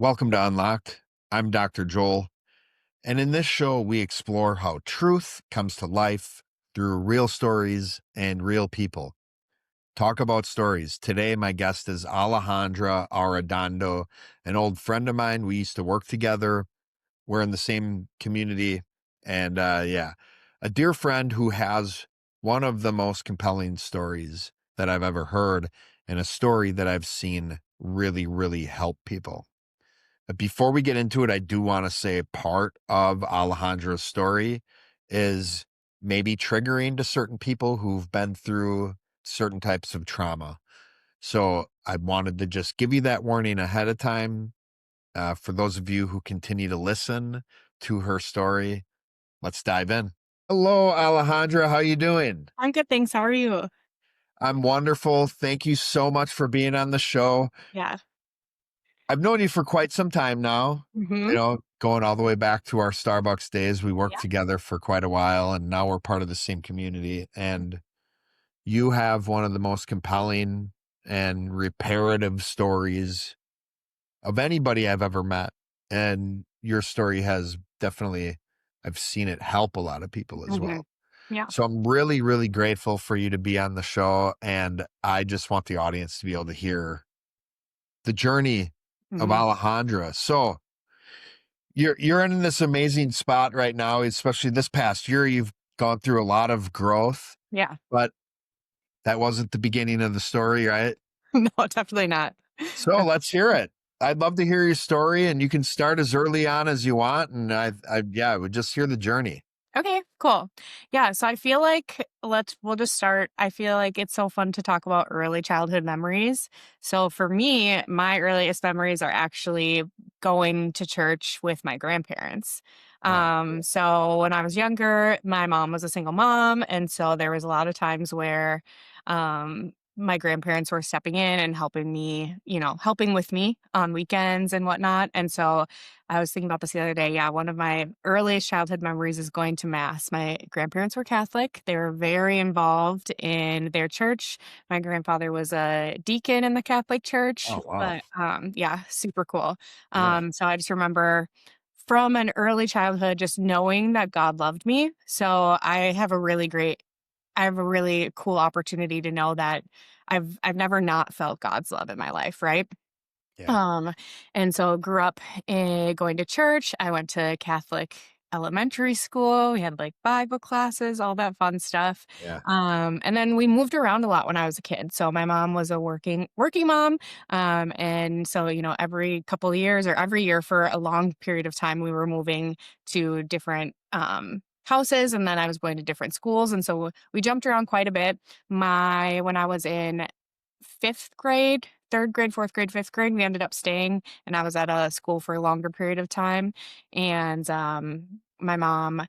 Welcome to Unlocked. I'm Dr. Joel, and in this show, we explore how truth comes to life through real stories and real people. Talk about stories. Today, my guest is Alejandra Arredondo, an old friend of mine. We used to work together. We're in the same community. And yeah, a dear friend who has one of the most compelling stories that I've ever heard, and a story that I've seen really, really help people. But before we get into it, I do want to say part of Alejandra's story is maybe triggering to certain people who've been through certain types of trauma. So I wanted to just give you that warning ahead of time. For those of you who continue to listen to her story, let's dive in. Hello, Alejandra. How you doing? I'm good, thanks. How are you? I'm wonderful. Thank you so much for being on the show. Yeah. I've known you for quite some time now, Mhm. going all the way back to our Starbucks days. We worked Yeah. together for quite a while, and now we're part of the same community. And you have one of the most compelling and reparative stories of anybody I've ever met. And your story has definitely, I've seen it help a lot of people as Mhm. well. Yeah. So I'm really, really grateful for you to be on the show. And I just want the audience to be able to hear the journey of Mhm. Alejandra. So, you're in this amazing spot right now, especially this past year. You've gone through a lot of growth, Yeah. but that wasn't the beginning of the story, right? No, definitely not. So let's hear it. I'd love to hear your story, and you can start as early on as you want. And yeah, I would just hear the journey. Okay, cool. Yeah, so I feel like we'll just start. I feel like it's so fun to talk about early childhood memories. So for me, my earliest memories are actually going to church with my grandparents. Oh, So when I was younger, my mom was a single mom, and so there was a lot of times where my grandparents were stepping in and helping me, helping with me on weekends and whatnot. And so I was thinking about this the other day. Yeah, one of my earliest childhood memories is going to mass. My grandparents were Catholic. They were very involved in their church. My grandfather was a deacon in the Catholic Church, oh, wow. but yeah, super cool. Yeah, So I just remember from an early childhood just knowing that God loved me. So I have a really cool opportunity to know that I've never not felt God's love in my life, right? yeah, Um, and so grew up going to church. I went to Catholic elementary school. We had like Bible classes, all that fun stuff. yeah. And then we moved around a lot when I was a kid. So my mom was a working mom. And so, every couple of years or every year for a long period of time, we were moving to different houses, and then I was going to different schools. And so we jumped around quite a bit. When I was in 5th grade, 3rd grade, 4th grade, 5th grade, we ended up staying, and I was at a school for a longer period of time, and, my mom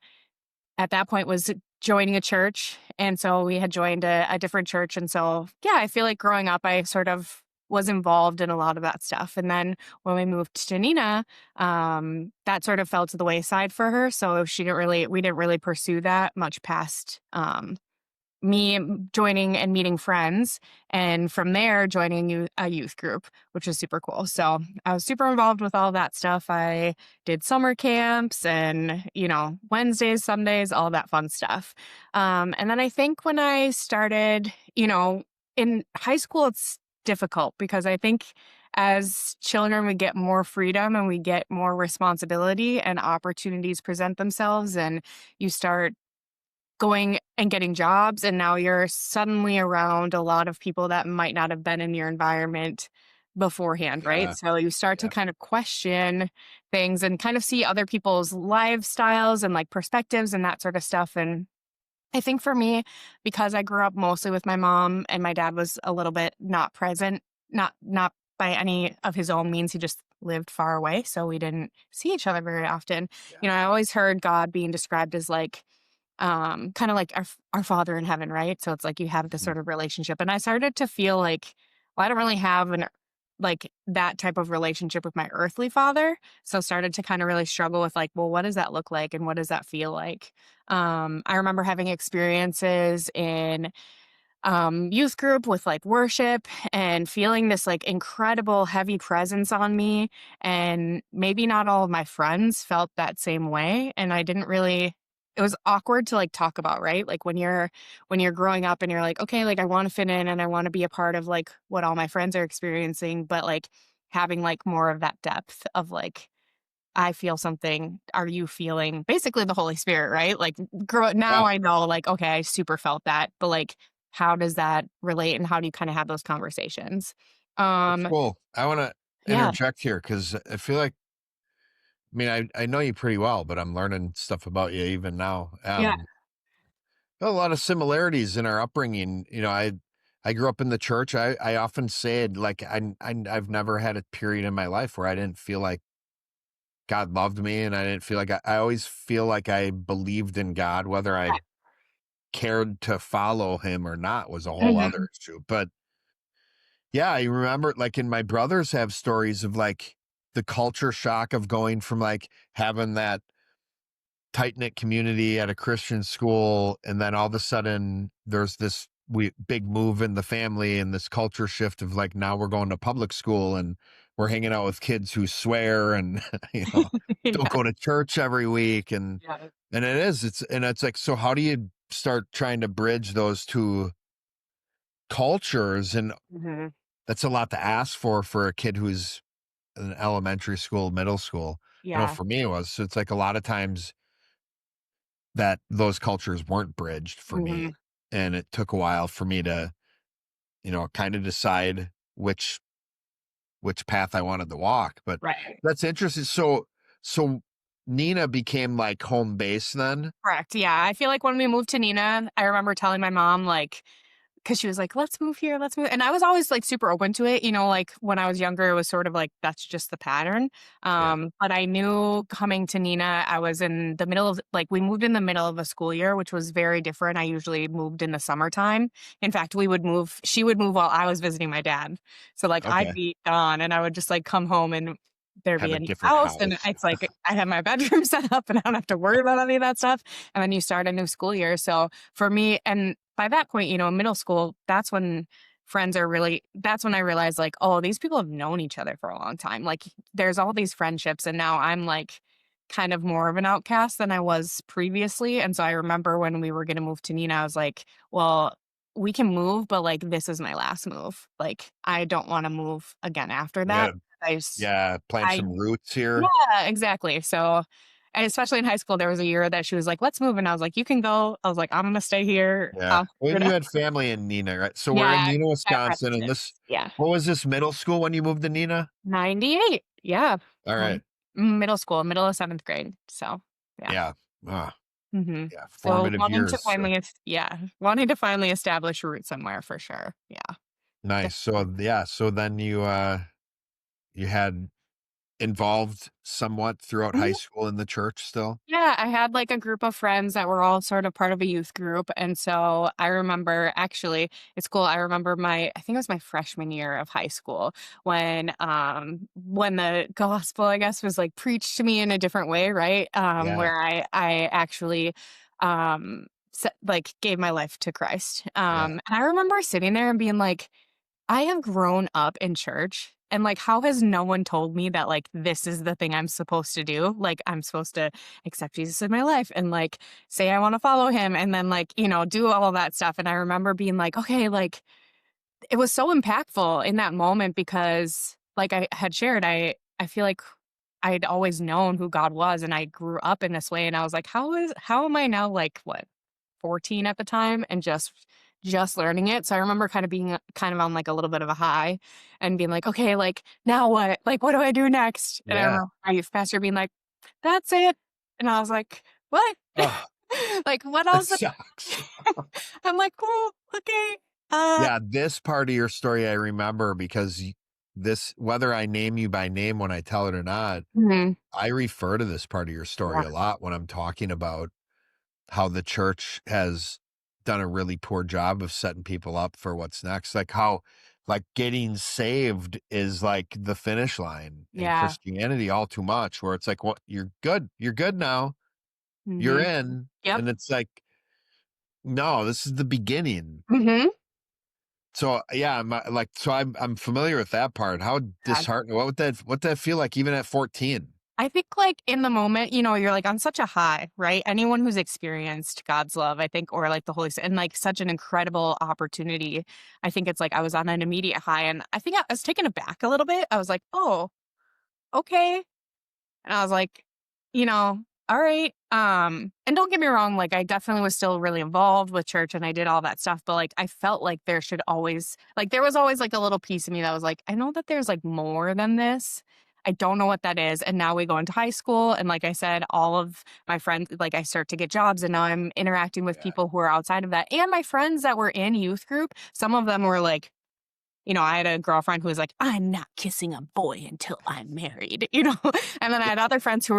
at that point was joining a church, and so we had joined a different church, and so, yeah, I feel like growing up, I sort of was involved in a lot of that stuff, and then when we moved to Nina, that sort of fell to the wayside for her, so we didn't really pursue that much past, me joining and meeting friends, and from there joining a youth group, which was super cool. So I was super involved with all that stuff. I did summer camps and Wednesdays, Sundays, all that fun stuff. And then I think when I started, in high school, it's difficult because I think as children we get more freedom and we get more responsibility and opportunities present themselves, and you start going and getting jobs, and now you're suddenly around a lot of people that might not have been in your environment beforehand, right? Yeah, So you start to yeah. kind of question things and kind of see other people's lifestyles and like perspectives and that sort of stuff. And I think for me, because I grew up mostly with my mom and my dad was a little bit not present, not by any of his own means, he just lived far away, so we didn't see each other very often. Yeah. I always heard God being described as like kind of like our Father in heaven, right? So it's like you have this Mhm. sort of relationship, and I started to feel like, well, I don't really have an like that type of relationship with my earthly father. So started to kind of really struggle with like, well, what does that look like, and what does that feel like? I remember having experiences in youth group with like worship and feeling this like incredible heavy presence on me. And maybe not all of my friends felt that same way. And I didn't really, it was awkward to like talk about, right? Like when you're growing up and you're like, okay, like I want to fit in and I want to be a part of like what all my friends are experiencing, but like having like more of that depth of like, I feel something. Are you feeling basically the Holy Spirit, right? Like grow Yeah, now I know like, okay, I super felt that, but like how does that relate and how do you kind of have those conversations? it's Um cool. I want to yeah. interject here because I feel like, I mean, I know you pretty well, but I'm learning stuff about you even now. Yeah. A lot of similarities in our upbringing. I grew up in the church. I often said like I've never had a period in my life where I didn't feel like God loved me, and I didn't feel like I always feel like I believed in God, whether I cared to follow him or not was a whole other Mhm. issue. But yeah, I remember like, and my brothers have stories of like the culture shock of going from like having that tight knit community at a Christian school, and then all of a sudden there's this big move in the family and this culture shift of like now we're going to public school and we're hanging out with kids who swear and don't Yeah. go to church every week, Yeah. and it's like, so how do you start trying to bridge those two cultures? And Mhm. that's a lot to ask for a kid who's in elementary school, middle school. I know Yeah. for me it was. So it's like a lot of times that those cultures weren't bridged for me, Mhm. and it took a while for me to, kind of decide which path I wanted to walk. But Right. that's interesting. So Nina became like home base then? Correct. Yeah. I feel like when we moved to Nina, I remember telling my mom like 'cause she was like, "Let's move here, let's move," and I was always, like, super open to it, like, when I was younger, it was sort of like, that's just the pattern, Yeah. but I knew coming to Nina, I was in the middle of like, we moved in the middle of a school year, which was very different. I usually moved in the summertime. In fact, she would move while I was visiting my dad. So, like, I'd Okay. be gone, and I would just, like, come home and there'd Have be a a new different house, and house. it's like, I have my bedroom set up, and I don't have to worry about any of that stuff, and then you start a new school year, so for me and by that point, middle school, that's when that's when I realized like, oh, these people have known each other for a long time. Like there's all these friendships and now I'm like kind of more of an outcast than I was previously. And so I remember when we were going to move to Nina, I was like, well, we can move, but like this is my last move. Like I don't want to move again after We that. gotta, I s- yeah, plant I some roots here. yeah, exactly. So, and especially in high school, there was a year that she was like, "Let's move," and I was like, "You can go." I was like, "I'm gonna stay here." Yeah. Well, You and you know? had family in Nina, right? So we're in Yeah, Nina, at Wisconsin, and Preston. Yeah. what was this, middle school when you moved to Nina? 98. Yeah. All right. Um, middle school, middle of 7th grade. So, yeah. Yeah. Ah, Mhm. yeah, So, formative years. wanting to finally establish roots somewhere for sure. Yeah. Nice. So yeah, so then you had involved somewhat throughout high Mhm. school in the church still? Yeah, I had like a group of friends that were all sort of part of a youth group. And so I remember actually, it's cool. I remember I think it was my freshman year of high school when the gospel, I guess, was like preached to me in a different way, right? Yeah. Where I actually like gave my life to Christ. Yeah. And I remember sitting there and being like, I have grown up in church and like how has no one told me that like this is the thing I'm supposed to do? Like I'm supposed to accept Jesus in my life and like say I want to follow him and then like, do all of that stuff. And I remember being like, okay, like it was so impactful in that moment because like I had shared, I feel like I'd always known who God was and I grew up in this way and I was like, how am I now like what 14 at the time and just learning it. So I remember kind of being kind of on like a little bit of a high and being like, okay, like now what? Like what do I do next? And I Yeah. remember my youth pastor being like, that's it. And I was like, what? Oh, Like what that else? sucks. I'm like, cool, okay. Uh Yeah, this part of your story I remember because this, whether I name you by name when I tell it or not, mhm, I refer to this part of your story yeah, a lot when I'm talking about how the church has done a really poor job of setting people up for what's next. Like how like getting saved is like the finish line in yeah. Christianity all too much, where it's like, well, you're good. You're good now. You're Mhm. in. Yep. And it's like, no, this is the beginning. Mhm. So yeah, I'm familiar with that part. How disheartening. What that feel like even at 14? I think, like, in the moment, you're, like, on such a high, right? Anyone who's experienced God's love, I think, or, like, the Holy Spirit and, like, such an incredible opportunity, I think it's like I was on an immediate high, and I think I was taken aback a little bit. I was like, "Oh, okay." And I was like, you know, all right. And don't get me wrong, like I definitely was still really involved with church and I did all that stuff, but like I felt like there was always like a little piece of me that was like, I know that there's like more than this. I don't know what that is. And now we go into high school. And like I said, all of my friends, like I start to get jobs and now I'm interacting with Yeah. people who are outside of that. And my friends that were in youth group, some of them were like, I had a girlfriend who was like, "I'm not kissing a boy until I'm married," And then I had other friends who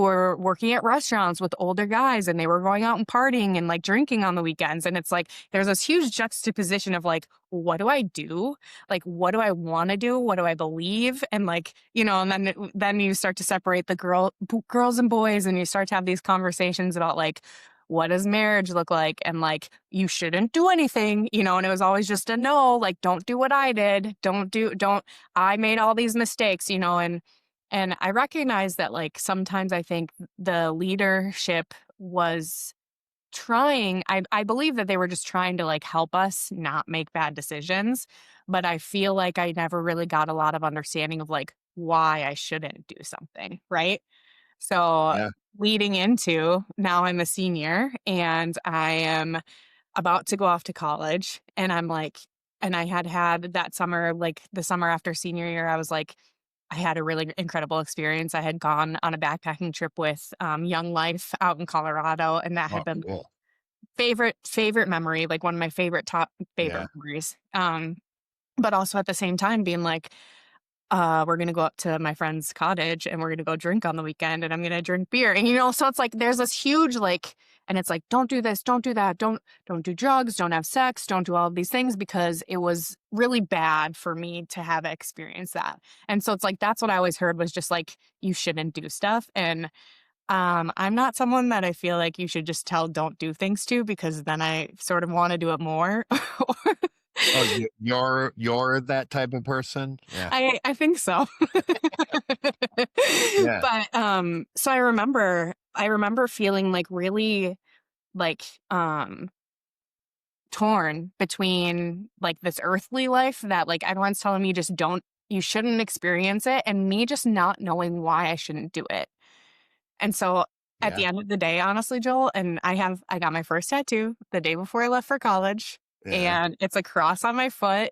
were working at restaurants with older guys and they were going out and partying and like drinking on the weekends. And it's like there's this huge juxtaposition of like, what do I do? Like, what do I want to do? What do I believe? And like, and then you start to separate the girls and boys, and you start to have these conversations about like, what does marriage look like? And like, you shouldn't do anything, and it was always just a no, like, don't do what I did. I made all these mistakes, and I recognize that like sometimes I think the leadership was I believe that they were just trying to like help us not make bad decisions. But I feel like I never really got a lot of understanding of like why I shouldn't do something. Right. So Yeah. leading into now I'm a senior and I am about to go off to college and I'm like, and I had that summer, like the summer after senior year, I was like, I had a really incredible experience. I had gone on a backpacking trip with Young Life out in Colorado, and that had Oh, been cool. favorite memory, like one of my top Yeah. favorite memories. But also at the same time being like, we're gonna go up to my friend's cottage and we're gonna go drink on the weekend and I'm gonna drink beer. And so it's like there's this huge like and it's like, don't do this, don't do that, don't do drugs, don't have sex, don't do all of these things because it was really bad for me to have experienced that. And so it's like that's what I always heard was just like you shouldn't do stuff. And I'm not someone that I feel like you should just tell don't do things to because then I sort of want to do it more. Oh, you're that type of person? Yeah. I think so. Yeah. But, so I remember feeling, like, really, like, torn between, like, this earthly life that, like, everyone's telling me just you shouldn't experience it, and me just not knowing why I shouldn't do it. And so at the Yeah. end of the day, honestly, Joel, and I got my first tattoo the day before I left for college, Yeah. and it's a cross on my foot.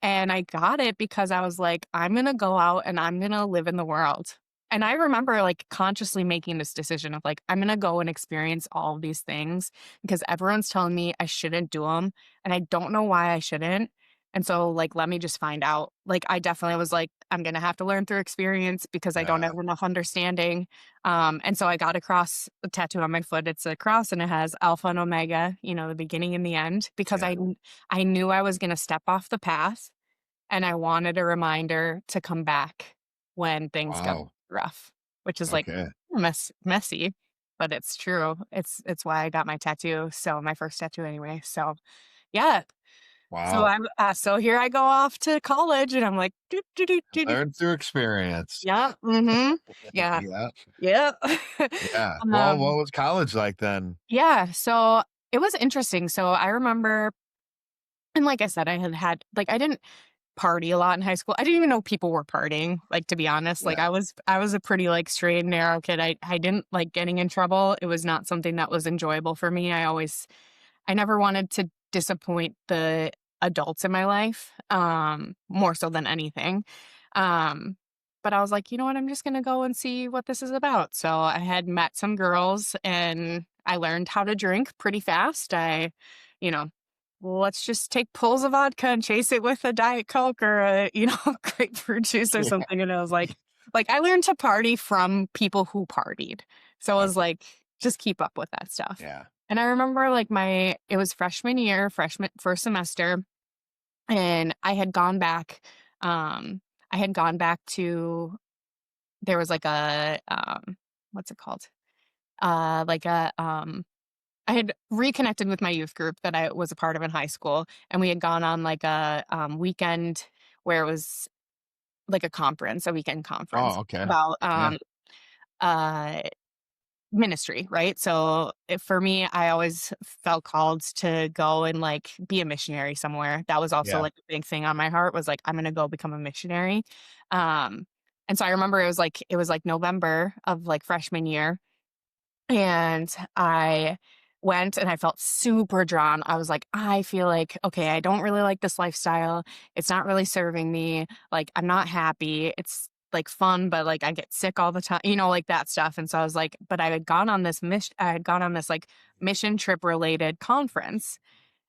And I got it because I was like, I'm gonna go out and I'm gonna live in the world. And I remember like consciously making this decision of like, I'm gonna go and experience all of these things because everyone's telling me I shouldn't do them. And I don't know why I shouldn't. And so, like, let me just find out. Like, I definitely was like, I'm gonna have to learn through experience because I don't Yeah. have enough understanding. And so I got a cross tattooed on my foot. It's a cross and it has Alpha and Omega, the beginning and the end, because Yeah. I knew I was gonna step off the path and I wanted a reminder to come back when things got Wow. rough, which is like Okay. messy, but it's true. It's why I got my tattoo. So my first tattoo anyway. So yeah. So Wow. so here I go off to college and I'm like, "Doot, doot, doot, doot, doot." Learn through experience. Yeah. Mm-hmm. Yeah. Yeah. Yeah. Yeah. Well, what um, was college like then? yeah. So it was interesting. So I remember, and like I said, like I didn't party a lot in high school. I didn't even know people were partying, like, to be honest. Like, Yeah. I was a pretty, like, straight and narrow kid. I didn't like getting in trouble. It was not something that was enjoyable for me. I never wanted to disappoint the adults in my life, more so than anything. Um, but I was like, "You know what? I'm just gonna go and see what this is about." So I had met some girls and I learned how to drink pretty fast. You know, let's just take pulls of vodka and chase it with a Diet Coke or a, grapefruit juice or Yeah. something. And I was like, I learned to party from people who partied. So I was Okay. like, just keep up with that stuff. Yeah. And I remember like it was freshman year, freshman first semester, and I had gone back to there was like a what's it called? Like a I had reconnected with my youth group that I was a part of in high school, and we had gone on like a weekend where it was like a weekend conference Oh, okay. about Yeah. uh ministry, right? So for me, I always felt called to go and like be a missionary somewhere. That was also Yeah. like a big thing on my heart was like, I'm going to go become a missionary. Um, and so I remember it was like November of like freshman year, and I went and I felt super drawn. I was like, I feel like, okay, I don't really like this lifestyle. It's not really serving me. Like, I'm not happy. It's like fun, but like I get sick all the time, like that stuff. And so I was like, but I had gone on this like mission trip related conference.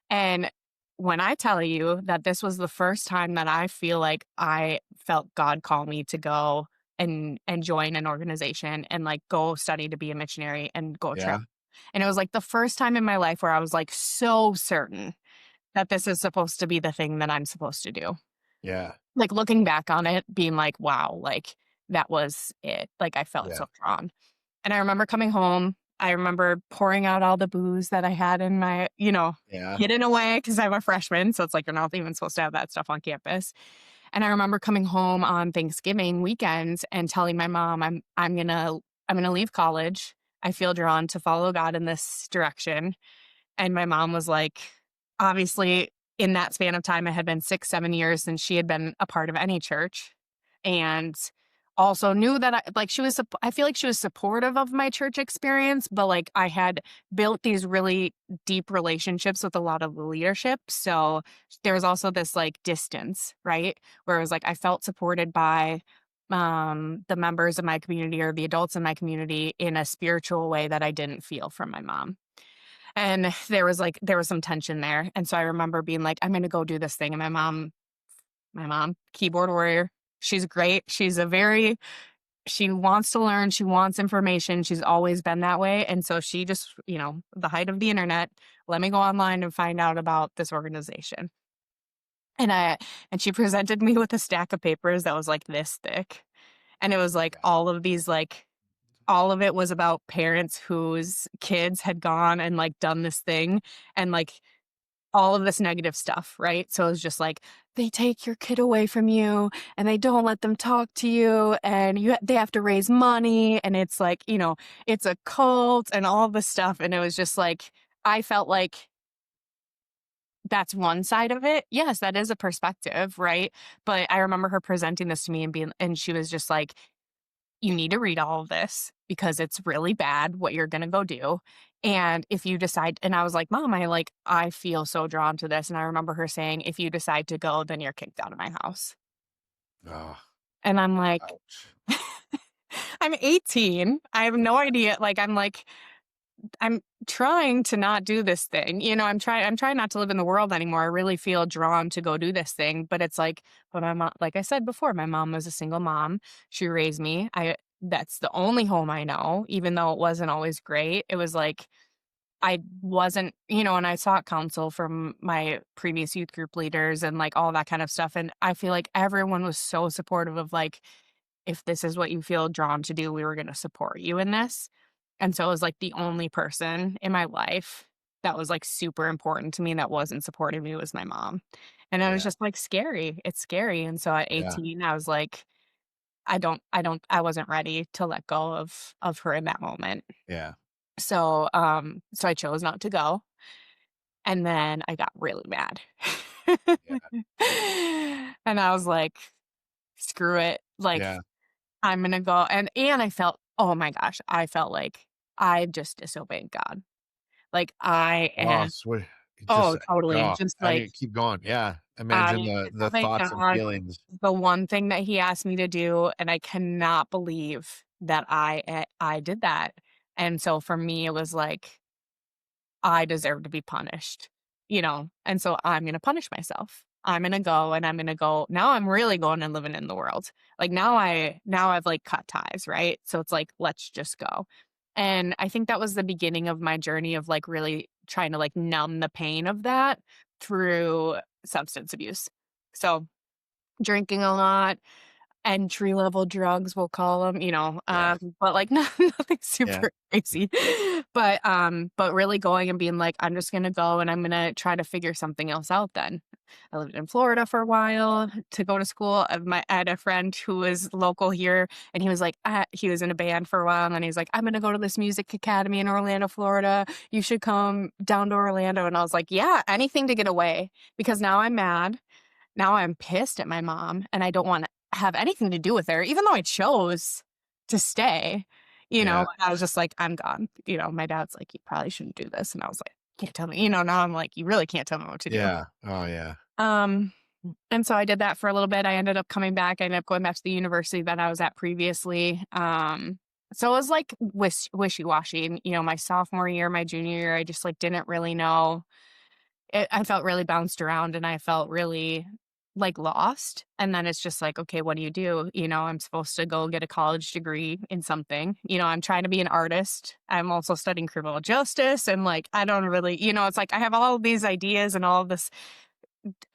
And when I tell you that this was the first time that I feel like I felt God call me to go and join an organization and like go study to be a missionary and go Yeah. travel. And it was like the first time in my life where I was like so certain that this is supposed to be the thing that I'm supposed to do. Yeah. Like looking back on it, being like, wow, like that was it. Like I felt Yeah. so drawn. And I remember coming home. I remember pouring out all the booze that I had in my, Yeah. hidden away because I'm a freshman. So it's like you're not even supposed to have that stuff on campus. And I remember coming home on Thanksgiving weekends and telling my mom, I'm gonna leave college. I feel drawn to follow God in this direction. And my mom was like, obviously, in that span of time, it had been 6, 7 years since she had been a part of any church. And also knew that I feel like she was supportive of my church experience, but like I had built these really deep relationships with a lot of the leadership. So there was also this like distance, right? Where it was like I felt supported by the members of my community or the adults in my community in a spiritual way that I didn't feel from my mom. And there was some tension there, and so I remember being like, "I'm gonna go do this thing," and my mom, keyboard warrior, she's great, she wants to learn, she wants information, she's always been that way, and so she just, the height of the internet, let me go online and find out about this organization. And I and she presented me with a stack of papers that was, like, this thick, and it was, like, Yeah. all of it was about parents whose kids had gone and, like, done this thing, and, like, all of this negative stuff, right? So it's just like, they take your kid away from you and they don't let them talk to you and they have to raise money and it's like, it's a cult and all this stuff. And it was just like, I felt like that's one side of it. Yes, that is a perspective, right? But I remember her presenting this to me and she was just like, you need to read all of this because it's really bad what you're going to go do. And if you decide, and I was like, Mom, I feel so drawn to this. And I remember her saying, if you decide to go, then you're kicked out of my house. Oh, And I'm like, ouch. I'm 18. I have no idea. I'm trying to not do this thing. I'm trying not to live in the world anymore. I really feel drawn to go do this thing. But it's like, but my mom, like I said before, my mom was a single mom. She raised me. That's the only home I know, even though it wasn't always great. It was like I wasn't, and I sought counsel from my previous youth group leaders and like all that kind of stuff. And I feel like everyone was so supportive of like, if this is what you feel drawn to do, we were going to support you in this. And so it was like the only person in my life that was like super important to me that wasn't supporting me was my mom. And it was Yeah. just like scary. It's scary. And so at Yeah. 18, I was like, I wasn't ready to let go of her in that moment. Yeah. So I chose not to go. And then I got really mad. Yeah. And I was like, screw it. Like, Yeah. I'm gonna go. And I felt, oh my gosh, I felt like I just disobeyed God. Like I Oh, am sweet. It just, oh, totally. oh, Just I like mean, keep going. Yeah. Imagine I the disobeyed thoughts and God, feelings. the one thing that he asked me to do, and I cannot believe that I did that. And so for me, it was like I deserve to be punished, and so I'm gonna punish myself. I'm gonna go and I'm gonna go now I'm really going and living in the world. Like now I've like cut ties, right? So it's like, let's just go. And I think that was the beginning of my journey of like really trying to like numb the pain of that through substance abuse. So drinking a lot, entry level drugs, we'll call them, Yeah. but like nothing Yeah. super crazy. But really going and being like, I'm just gonna go and I'm gonna try to figure something else out then. I lived in Florida for a while to go to school. I had a friend who was local here, and he was like, he was in a band for a while, and then he's like, I'm gonna go to this music academy in Orlando, Florida. You should come down to Orlando. And I was like, yeah, anything to get away because now I'm mad. Now I'm pissed at my mom, and I don't wanna have anything to do with her, even though I chose to stay, Yeah. I was just like, "I'm gone." My dad's like, "You probably shouldn't do this," and I was like, "Can't tell me," now I'm like, "You really can't tell me what to do." Yeah. Oh, yeah. Um, and so I did that for a little bit. I ended up coming back. I ended up going back to the university that I was at previously. So it was like wishy-washy. My sophomore year, my junior year, I just like didn't really know. I felt really bounced around and I felt really like lost. And then it's just like, okay, what do you do? I'm supposed to go get a college degree in something. I'm trying to be an artist. I'm also studying criminal justice. And like, I don't really, it's like I have all of these ideas and all of this.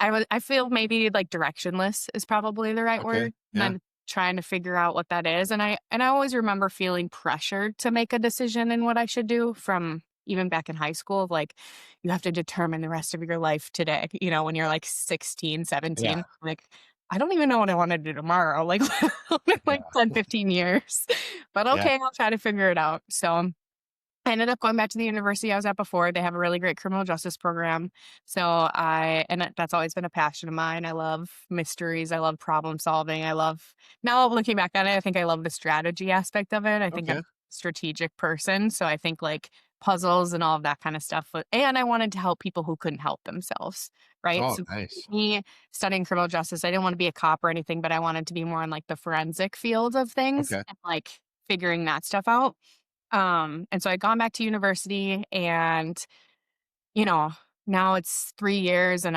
I feel maybe like directionless is probably the right Okay. word. And Yeah. I'm trying to figure out what that is. And I always remember feeling pressured to make a decision in what I should do from even back in high school of like you have to determine the rest of your life today, when you're like 16, Yeah. 17. Like I don't even know what I want to do tomorrow, like like Yeah. 10, 15 years. But Yeah. okay, I'll try to figure it out. So I ended up going back to the university I was at before. They have a really great criminal justice program. That's always been a passion of mine. I love mysteries. I love problem solving. Now looking back at it, I think I love the strategy aspect of it. I think I'm Okay. a strategic person. So I think like puzzles and all of that kind of stuff. And I wanted to help people who couldn't help themselves. Right. Oh, So nice. me studying criminal justice, I didn't want to be a cop or anything, but I wanted to be more in like the forensic field of things Okay. and like figuring that stuff out. And so I'd gone back to university and, you know, now it's 3 years and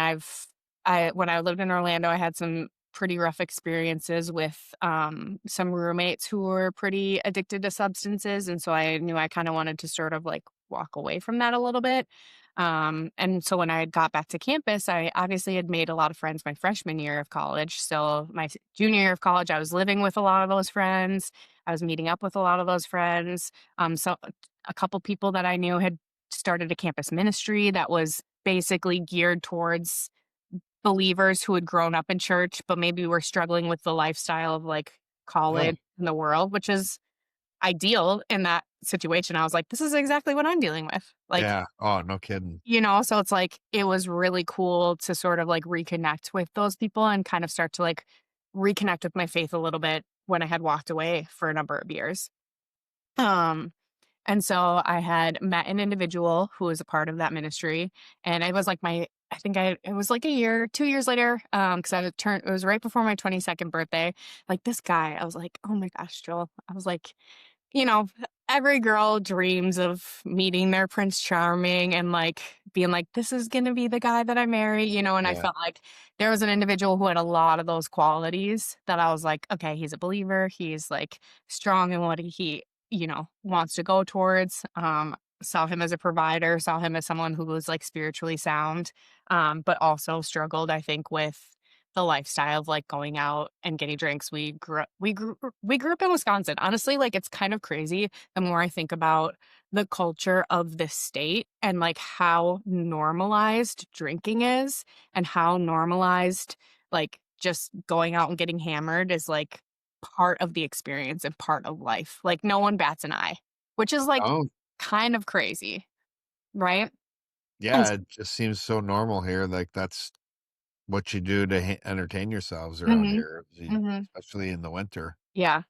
when I lived in Orlando, I had some pretty rough experiences with, some roommates who were pretty addicted to substances, and so I knew I kinda wanted to sort of, like, walk away from that a little bit. And so when I had got back to campus, I obviously had made a lot of friends my freshman year of college. So my junior year of college, I was living with a lot of those friends. I was meeting up with a lot of those friends. So a couple people that I knew had started a campus ministry that was basically geared towards believers who had grown up in church, but maybe were struggling with the lifestyle of like Oh, college in the world, which is ideal in that situation. I was like, this is exactly what I'm dealing with. Like, yeah. Oh, no kidding. so it's like it was really cool to sort of like reconnect with those people and kind of start to like reconnect with my faith a little bit when I had walked away for a number of years. Um, and so I had met an individual who was a part of that ministry, and it was like it was like a year, 2 years later, because it was right before my 22nd birthday. Like this guy, I was like, oh my gosh, Joel. I was like, you know, every girl dreams of meeting their Prince Charming and like being like, this is gonna be the guy that I marry, and I Yeah. felt like there was an individual who had a lot of those qualities that I was like, okay, he's a believer, he's like strong in what he, wants to go towards. Saw him as a provider, saw him as someone who was like spiritually sound, but also struggled, I think, with the lifestyle of like going out and getting drinks. We grew up in Wisconsin. Honestly, like it's kind of crazy the more I think about the culture of this state and like how normalized drinking is and how normalized like just going out and getting hammered is like part of the experience and part of life. Like no one bats an eye, which is like Oh, kind of crazy, right? And yeah. It just seems so normal here. Like that's what you do to entertain yourselves around Mhm, here, mhm. especially in the winter. Yeah.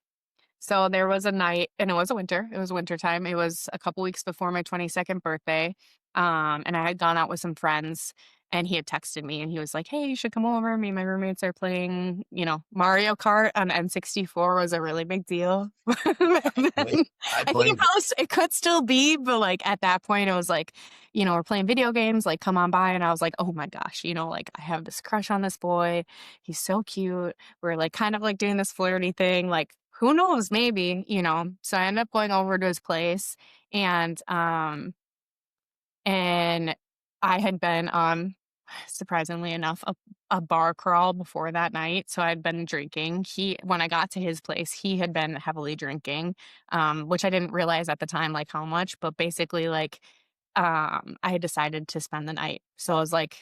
So there was a night and it was wintertime, it was a couple weeks before my 22nd birthday, and I had gone out with some friends, and he had texted me, and he was like, "Hey, you should come over, me and my roommates are playing," Mario Kart on N64 was a really big deal. Back Really? then. I I think played it. it could still be, but, like, at that point, it was like, "We're playing video games, like, come on by," and I was like, "Oh my gosh," like, "I have this crush on this boy, he's so cute." We're like kind of like doing this flirty thing, like who knows, maybe. So I ended up going over to his place and and I had been on surprisingly enough, a bar crawl before that night. So I'd been drinking. When I got to his place, he had been heavily drinking, which I didn't realize at the time, like how much, but basically, like, I had decided to spend the night. So I was like,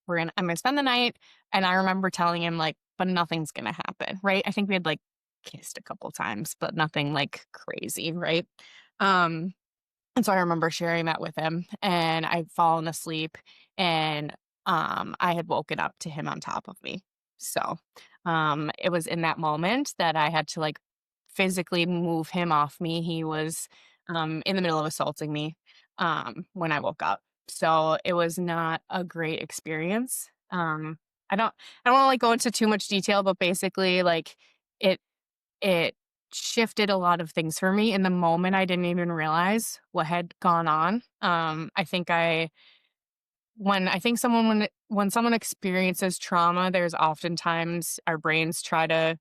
I'm gonna spend the night. And I remember telling him, like, but nothing's gonna happen, right? I think we had like kissed a couple times, but nothing like crazy, right? Um, and so I remember sharing that with him, and I'd fallen asleep, and, I had woken up to him on top of me. So, it was in that moment that I had to, like, physically move him off me. He was, in the middle of assaulting me, when I woke up. So, it was not a great experience. I don't I don't wanna, like, go into too much detail, but basically, like, it it shifted a lot of things for me in the moment. I didn't even realize what had gone on. I think I when I think someone when someone experiences trauma, there's oftentimes our brains try to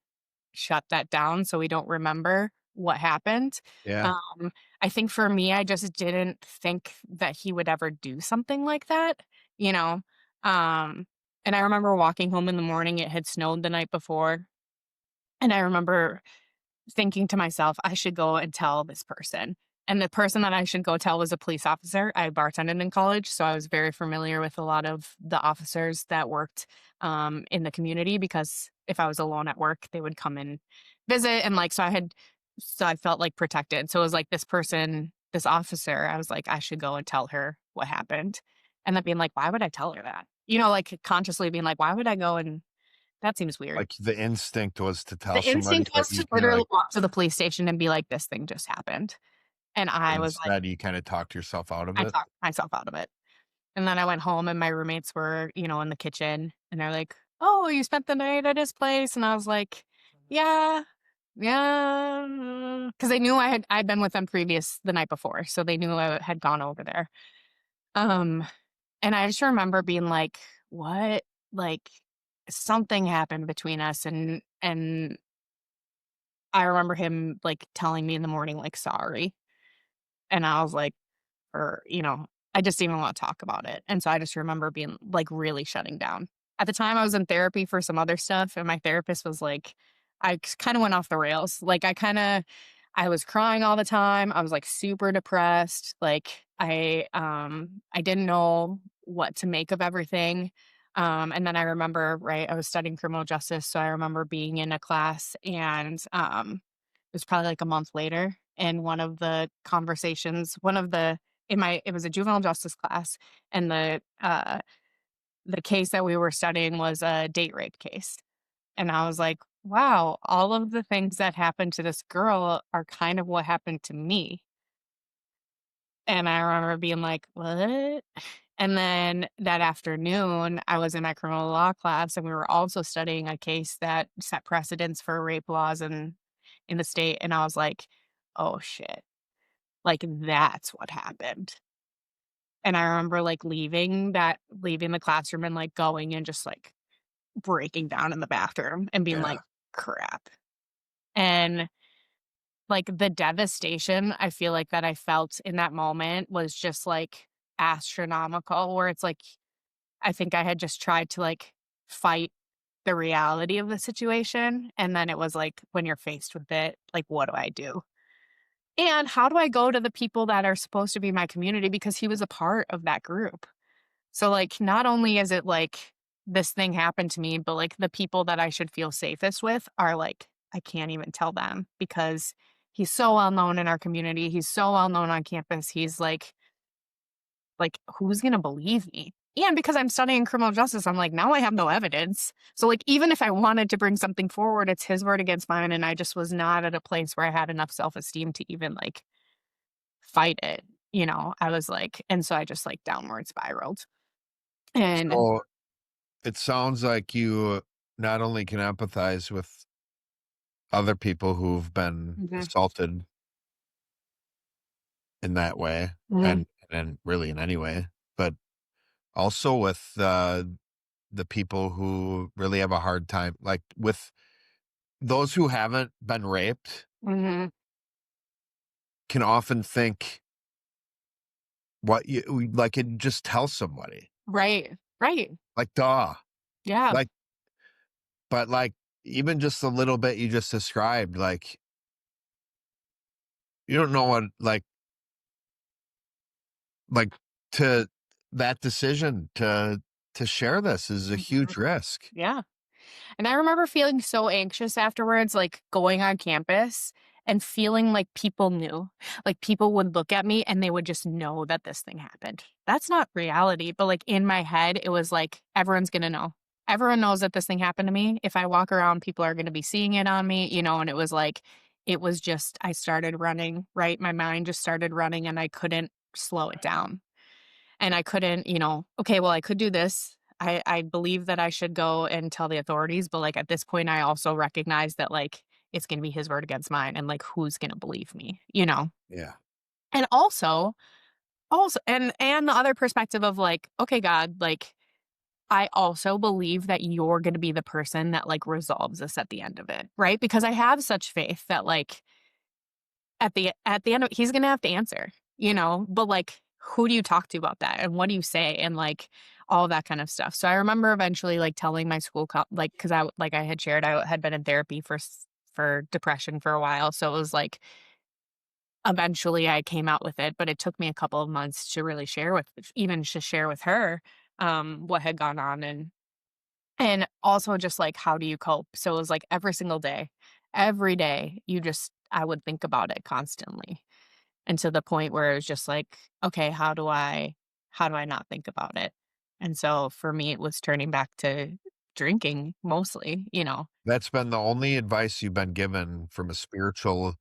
shut that down so we don't remember what happened. Yeah. Um, I think for me, I just didn't think that he would ever do something like that, you know? Um, and I remember walking home in the morning, it had snowed the night before, and I remember thinking to myself, I should go and tell this person. And the person that I should go tell was a police officer. I bartended in college, so I was very familiar with a lot of the officers that worked in the community because if I was alone at work, they would come and visit. And like, so I felt like protected. So it was like this person, this officer, I was like, I should go and tell her what happened. And then being like, why would I tell her that? Like consciously being like, why would I go and that seems weird. Like the instinct was to tell The somebody, instinct but was you to kind of literally like, walk to the police station and be like, "This thing just happened." And but I was like instead you kind of talked yourself out of I it. talked myself out of it. And then I went home and my roommates were, in the kitchen and they're like, "Oh, you spent the night at his place?" And I was like, "Yeah, yeah," because they knew I'd been with them previous the night before, so they knew I had gone over there. Um, and I just remember being like, "What?" Like, something happened between us and I remember him, like, telling me in the morning, like, "Sorry." And I was like, I just didn't even wanna talk about it. And so I just remember being, like, really shutting down. At the time, I was in therapy for some other stuff, and my therapist was like I kinda went off the rails. Like, I was crying all the time. I was, like, super depressed. Like, I didn't know what to make of everything. And then I remember, right, I was studying criminal justice, so I remember being in a class and, it was probably like a month later, and one of the in my it was a juvenile justice class, and the case that we were studying was a date rape case. And I was like, wow, all of the things that happened to this girl are kind of what happened to me. And I remember being like, what? And then that afternoon, I was in my criminal law class, and we were also studying a case that set precedents for rape laws in the state. And I was like, oh shit, like that's what happened. And I remember like leaving the classroom and like going and just like breaking down in the bathroom and being Yeah. like, crap. And like the devastation I feel like that I felt in that moment was just like astronomical, where it's like I think I had just tried to like fight the reality of the situation. And then it was like, when you're faced with it, like, what do I do? And how do I go to the people that are supposed to be my community because he was a part of that group? So, like, not only is it like this thing happened to me, but like the people that I should feel safest with are like, I can't even tell them because he's so well known in our community. He's so well known on campus. He's like, who's gonna believe me? And because I'm studying criminal justice, I'm like, now I have no evidence. So, like, even if I wanted to bring something forward, it's his word against mine. And I just was not at a place where I had enough self esteem to even like fight it. I was like, and so I just like downward spiraled. And So it sounds like you not only can empathize with other people who've been Mhm, assaulted in that way, mhm, and really in any way, but also with the people who really have a hard time, like with those who haven't been raped, mhm, can often think what you like, and just tell somebody. right. Right. Like, duh. Yeah. Like, but like, even just a little bit you just described, like, you don't know what, like to that decision to share this is a Mhm. huge risk. Yeah. And I remember feeling so anxious afterwards, like going on campus and feeling like people knew. Like people would look at me and they would just know that this thing happened. That's not reality, but like in my head, it was like everyone's going to know. Everyone knows that this thing happened to me. If I walk around, people are going to be seeing it on me, and it was like, it was just, I started running, right? My mind just started running and I couldn't slow it down. And I couldn't, okay, well, I could do this. I believe that I should go and tell the authorities, but like at this point, I also recognize that like it's gonna be his word against mine and like who's gonna believe me? Yeah. And also and the other perspective of like, okay, God, like I also believe that you're gonna be the person that like resolves this at the end of it, right? Because I have such faith that like at the end of he's gonna have to answer, but, like, who do you talk to about that, and what do you say, and, like, all that kind of stuff. So I remember eventually, like, telling my school like, because like I had shared, I had been in therapy for depression for a while, so it was like, eventually I came out with it, but it took me a couple of months to really share with her, what had gone on, and also just, like, how do you cope? So it was, like, every day, I would think about it constantly. And to the point where it was just like, okay, how do I not think about it? And so for me, it was turning back to drinking mostly. That's been the only advice you've been given from spiritual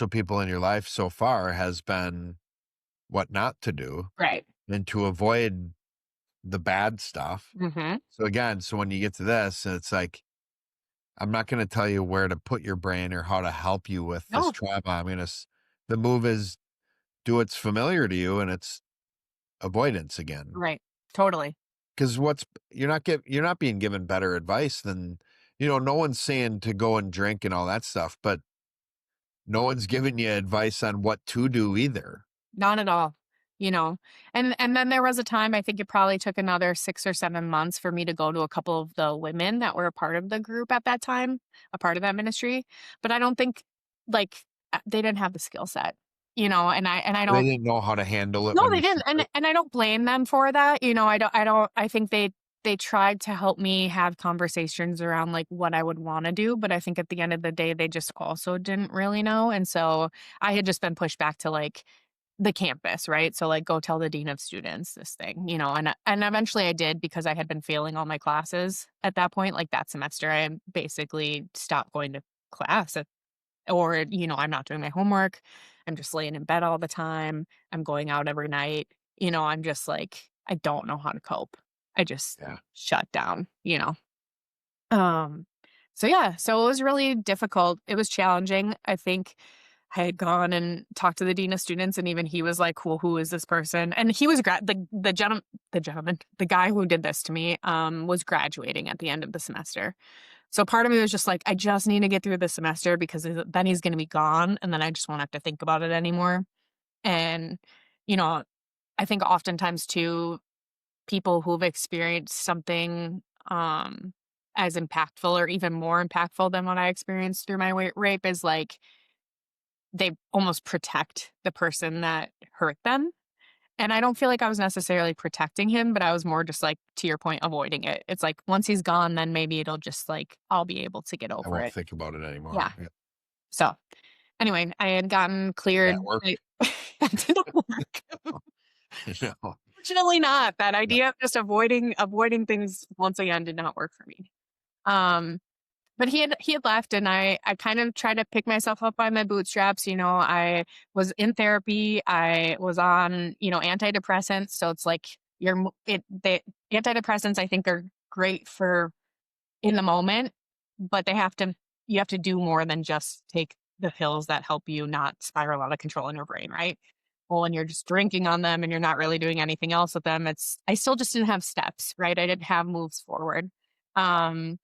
people in your life so far has been what not to do Right. and to avoid the bad stuff. Mhm. So again, so when you get to this, it's like, I'm not going to tell you where to put your brain or how to help you with this No. trauma. The move is do what's familiar to you and it's avoidance again. Right. Totally. Cause you're not being given better advice than, no one's saying to go and drink and all that stuff, but no one's giving you advice on what to do either. Not at all. You know, and then there was a time I think it probably took another 6 or 7 months for me to go to a couple of the women that were a part of the group at that time, a part of that ministry. But I don't think like they didn't have the skill set, and I They don't. didn't know how to handle it No, when they you didn't, share it. and I don't blame them for that, I think they tried to help me have conversations around, like, what I would wanna do, but I think at the end of the day, they just also didn't really know, and so I had just been pushed back to, like, the campus, right? So, like, go tell the dean of students this thing, and eventually I did because I had been failing all my classes at that point, like, that semester, I basically stopped going to class or I'm not doing my homework. I'm just laying in bed all the time. I'm going out every night. I'm just like, I don't know how to cope. I just Yeah. shut down. Um, so yeah, so it was really difficult. It was challenging. I think I had gone and talked to the dean of students, and even he was like, "Well, who is this person?" And he was the guy who did this to me, was graduating at the end of the semester. So part of me was just like, I just need to get through the semester because then he's going to be gone, and then I just won't have to think about it anymore. And you know, I think oftentimes too, people who've experienced something as impactful or even more impactful than what I experienced through my rape is like they almost protect the person that hurt them. And I don't feel like I was necessarily protecting him, but I was more just like, to your point, avoiding it. It's like once he's gone, then maybe it'll just like I'll be able to get I over won't it. think about it anymore. Yeah. Yeah. So anyway, I had gotten That cleared. work. That didn't work. No. Fortunately not. That No. idea of just avoiding things once again did not work for me. Um, but he had left and I kind of tried to pick myself up by my bootstraps. I was in therapy. I was on antidepressants. So it's like the antidepressants I think are great for in the moment, but you have to do more than just take the pills that help you not spiral out of control in your brain, right? Well, when you're just drinking on them and you're not really doing anything else with them, I still just didn't have steps, right? I didn't have moves forward. Um,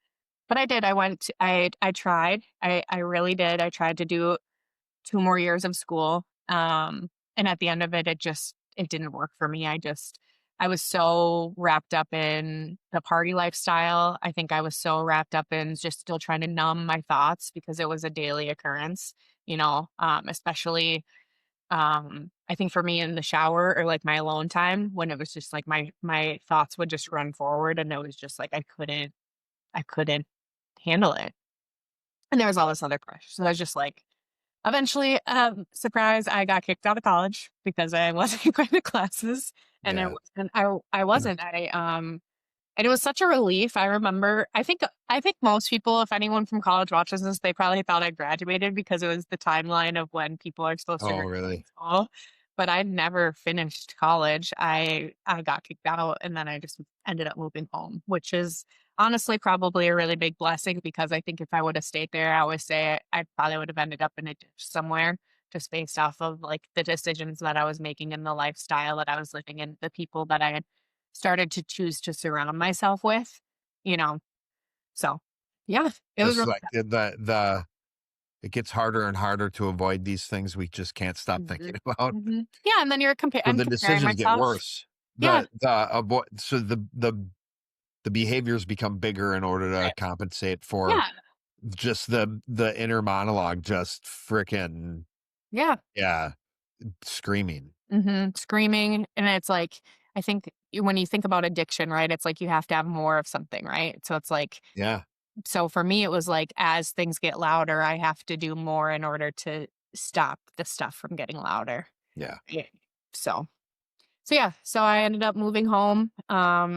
but I did. I tried. I really did. I tried to do 2 more years of school. And at the end of it, it didn't work for me. I was so wrapped up in the party lifestyle. I think I was so wrapped up in just still trying to numb my thoughts because it was a daily occurrence, especially I think for me in the shower or like my alone time when it was just like my thoughts would just run forward and it was just like I couldn't handle it. And there was all this other pressure. So I was just like eventually, surprise, I got kicked out of college because I wasn't going to classes and Yeah. I wasn't. And it was such a relief. I remember I think most people, if anyone from college watches this, they probably thought I graduated because it was the timeline of when people are supposed to Oh, graduate really? school. But I never finished college. I got kicked out and then I just ended up moving home, which is honestly probably a really big blessing because I think if I would have stayed there, I always say I probably would have ended up in a ditch somewhere just based off of like the decisions that I was making and the lifestyle that I was living and the people that I had started to choose to surround myself with, you know? So, yeah, it was Just really like it gets harder and harder to avoid these things we just can't stop thinking Mhm. about. Mhm. Yeah, and then So I'm the comparing decisions get myself. worse. Yeah, The behaviors become bigger in order to right. compensate for Yeah, just the inner monologue just frickin' yeah. yeah, screaming. Screaming, and it's like, I think when you think about addiction, right, it's like you have to have more of something, right? So it's like Yeah, so for me, it was like as things get louder, I have to do more in order to stop the stuff from getting louder. yeah, Yeah. So so I ended up moving home.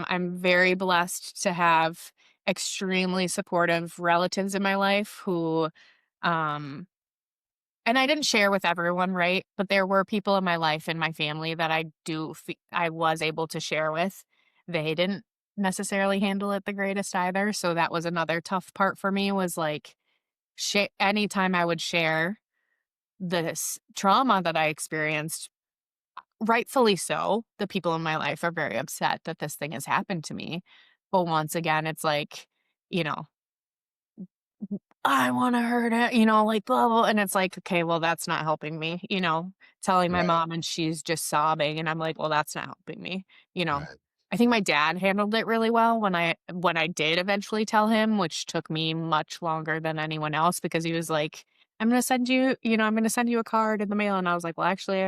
I'm very blessed to have extremely supportive relatives in my life who, um, and I didn't share with everyone, right? But there were people in my life and my family that I was able to share with. They didn't necessarily handle it the greatest either. So that was another tough part for me was like, anytime I would share this trauma that I experienced, rightfully so. The people in my life are very upset that this thing has happened to me. But once again, it's like, you know, I wanna hurt it, like, blah, blah, and it's like, "Okay, well, that's not helping me," telling my right, mom and she's just sobbing, and I'm like, "Well, that's not helping me," you know? right, I think my dad handled it really well when I did eventually tell him, which took me much longer than anyone else because he was like, I'm gonna send you a card in the mail," and I was like, "Well, actually,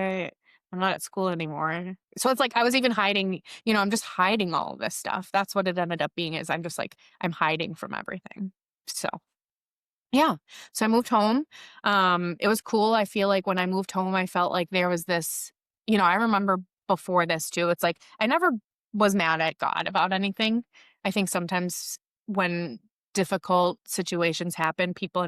I'm not at school anymore." So it's like I was even hiding, I'm just hiding all of this stuff. That's what it ended up being is I'm just like, I'm hiding from everything. So yeah. So I moved home. It was cool. I feel like when I moved home, I felt like there was this, I remember before this too. It's like I never was mad at God about anything. I think sometimes when difficult situations happen, people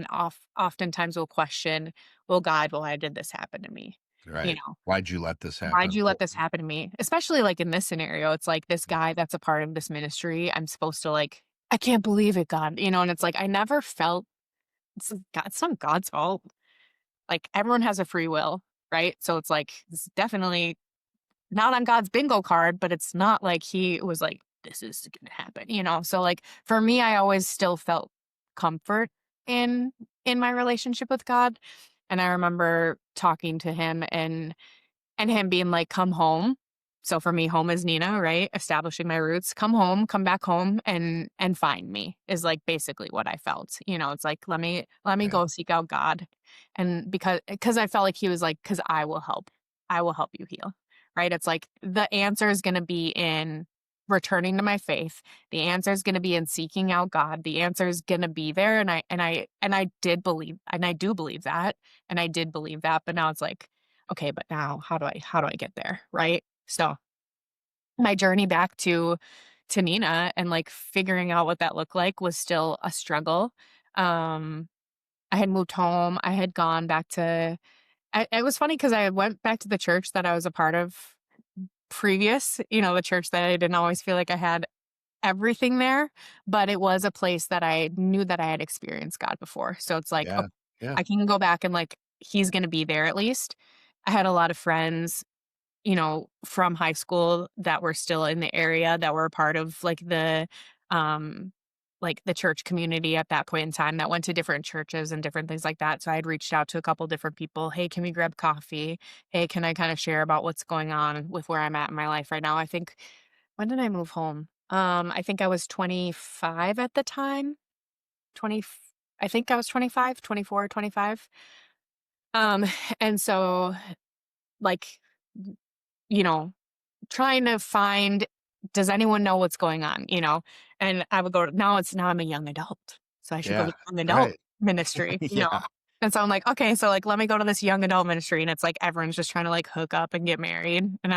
oftentimes will question, well, God, why did this happen to me? You right. know, Why'd you let this why'd happen? you let this happen to me? Especially like in this scenario, it's like this guy that's a part of this ministry. I'm supposed to like, I can't believe it, God, and it's like I never felt it's not God's fault. Like, everyone has a free will, right? So it's like, it's definitely not on God's bingo card, but it's not like he was like, "This is gonna happen," So, like, for me, I always still felt comfort in in my relationship with God, and I remember talking to him and him being like, "Come home." So for me, home is Nina, right? Establishing my roots. Come home, come back home and find me is like basically what I felt. It's like let me Okay, go seek out God. And because I felt like he was like, because I will help. I will help you heal. Right. It's like the answer is gonna be in returning to my faith. The answer is gonna be in seeking out God. The answer is gonna be there. And I did believe and I do believe that. And I did believe that. But now it's like, okay, but now how do I get there, right? So, my journey back to Nina and, like, figuring out what that looked like was still a struggle. Um, I had moved home, I had gone back to it was funny because I went back to the church that I was a part of previous, the church that I didn't always feel like I had everything there, but it was a place that I knew that I had experienced God before. So it's like, yeah, okay, yeah, I can go back and, like, he's gonna be there at least. I had a lot of friends from high school that were still in the area that were a part of um like the church community at that point in time that went to different churches and different things like that. So I had reached out to a couple different people. Hey, can we grab coffee? Hey, can I kind of share about what's going on with where I'm at in my life right now? I think When did I move home? I think I was 25 at the time. 20 I think I was 25, 24, 25. Um, and so, like, you know, trying to find, does anyone know what's going on, you know? And I would go, now I'm a young adult, so I should go Yeah. to young adult Right. ministry, you know? Yeah. And so I'm like, "Okay, so, like, let me go to this young adult ministry," and it's like everyone's just trying to, like, hook up and get married, and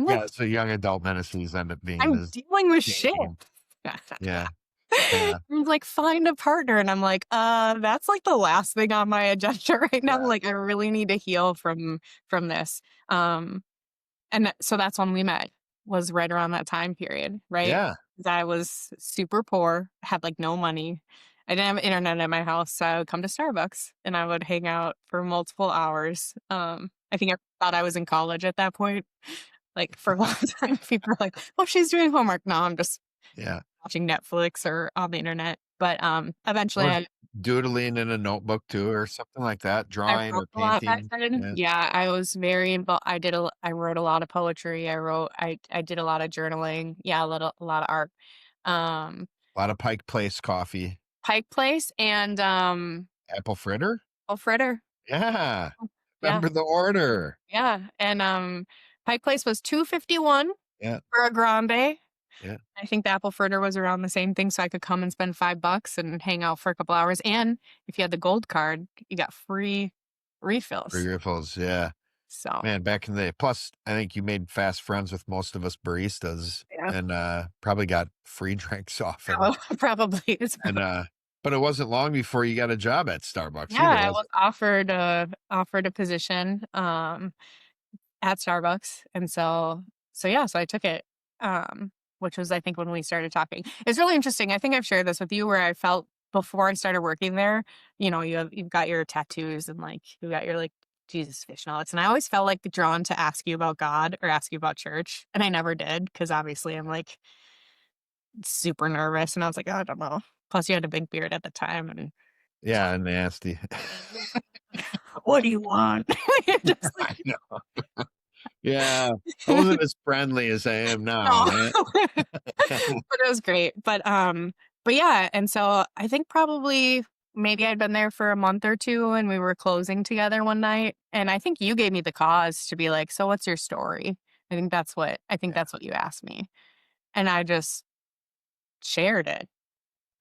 Yeah. So young adult ministries end up being I'm this dealing with shit. dating. Yeah. Yeah. I'm like, "Find a partner," and I'm like, that's, like, the last thing on my agenda right now, Yeah. like, I really need to heal from this." Um so that's when we met, was right around that time period, right? Yeah. 'Cause I was super poor, had, like, no money. I didn't have internet at my house, so I would come to Starbucks, and I would hang out for multiple hours. I think I thought I was in college at that point, like, for a long time, people were like, "Oh, she's doing homework." No, I'm just Yeah. watching Netflix or on the internet, but, eventually Or I doodling in a notebook too, or something like that, I drawing wrote or a lot back painting. then. Yeah. Yeah, I was very involved. I wrote a lot of poetry. I did a lot of journaling. Yeah, a lot of art. Um, A lot of Pike Place coffee. Pike Place and, Apple fritter? Fritter. Yeah. Yeah, Remember the order. yeah, and, Pike Place was $2.51 Yeah. for a grande. Yeah. I think the apple fritter was around the same thing, so I could come and spend $5 and hang out for a couple hours, and if you had the gold card, you got free refills. Refills. Yeah. So, Man, back in the day. Plus, I think you made fast friends with most of us baristas yeah, and probably got free drinks often. probably. It's And but it wasn't long before you got a job at Starbucks Yeah, either, I was was it? offered a position, at Starbucks, and yeah, so I took it, which was, I think, when we started talking. It's really interesting, I think I've shared this with you where I felt before I started working there, you've got your tattoos and, like, you got your, like, Jesus fish nuts, and I always felt, like, drawn to ask you about God or ask you about church, and I never did because obviously I'm, like, super nervous, and I was like, "Oh, I don't know." Plus you had a big beard at the time, and Yeah, nasty. "What do you want?" You're just like, I know. Yeah. I wasn't as friendly as I am now, no. right? But it was great. But yeah, and so I think probably maybe I'd been there for a month or 2 and we were closing together one night, and I think you gave me the cause to be like, "So what's your story?" I think Yeah. that's what you asked me, and I just shared it.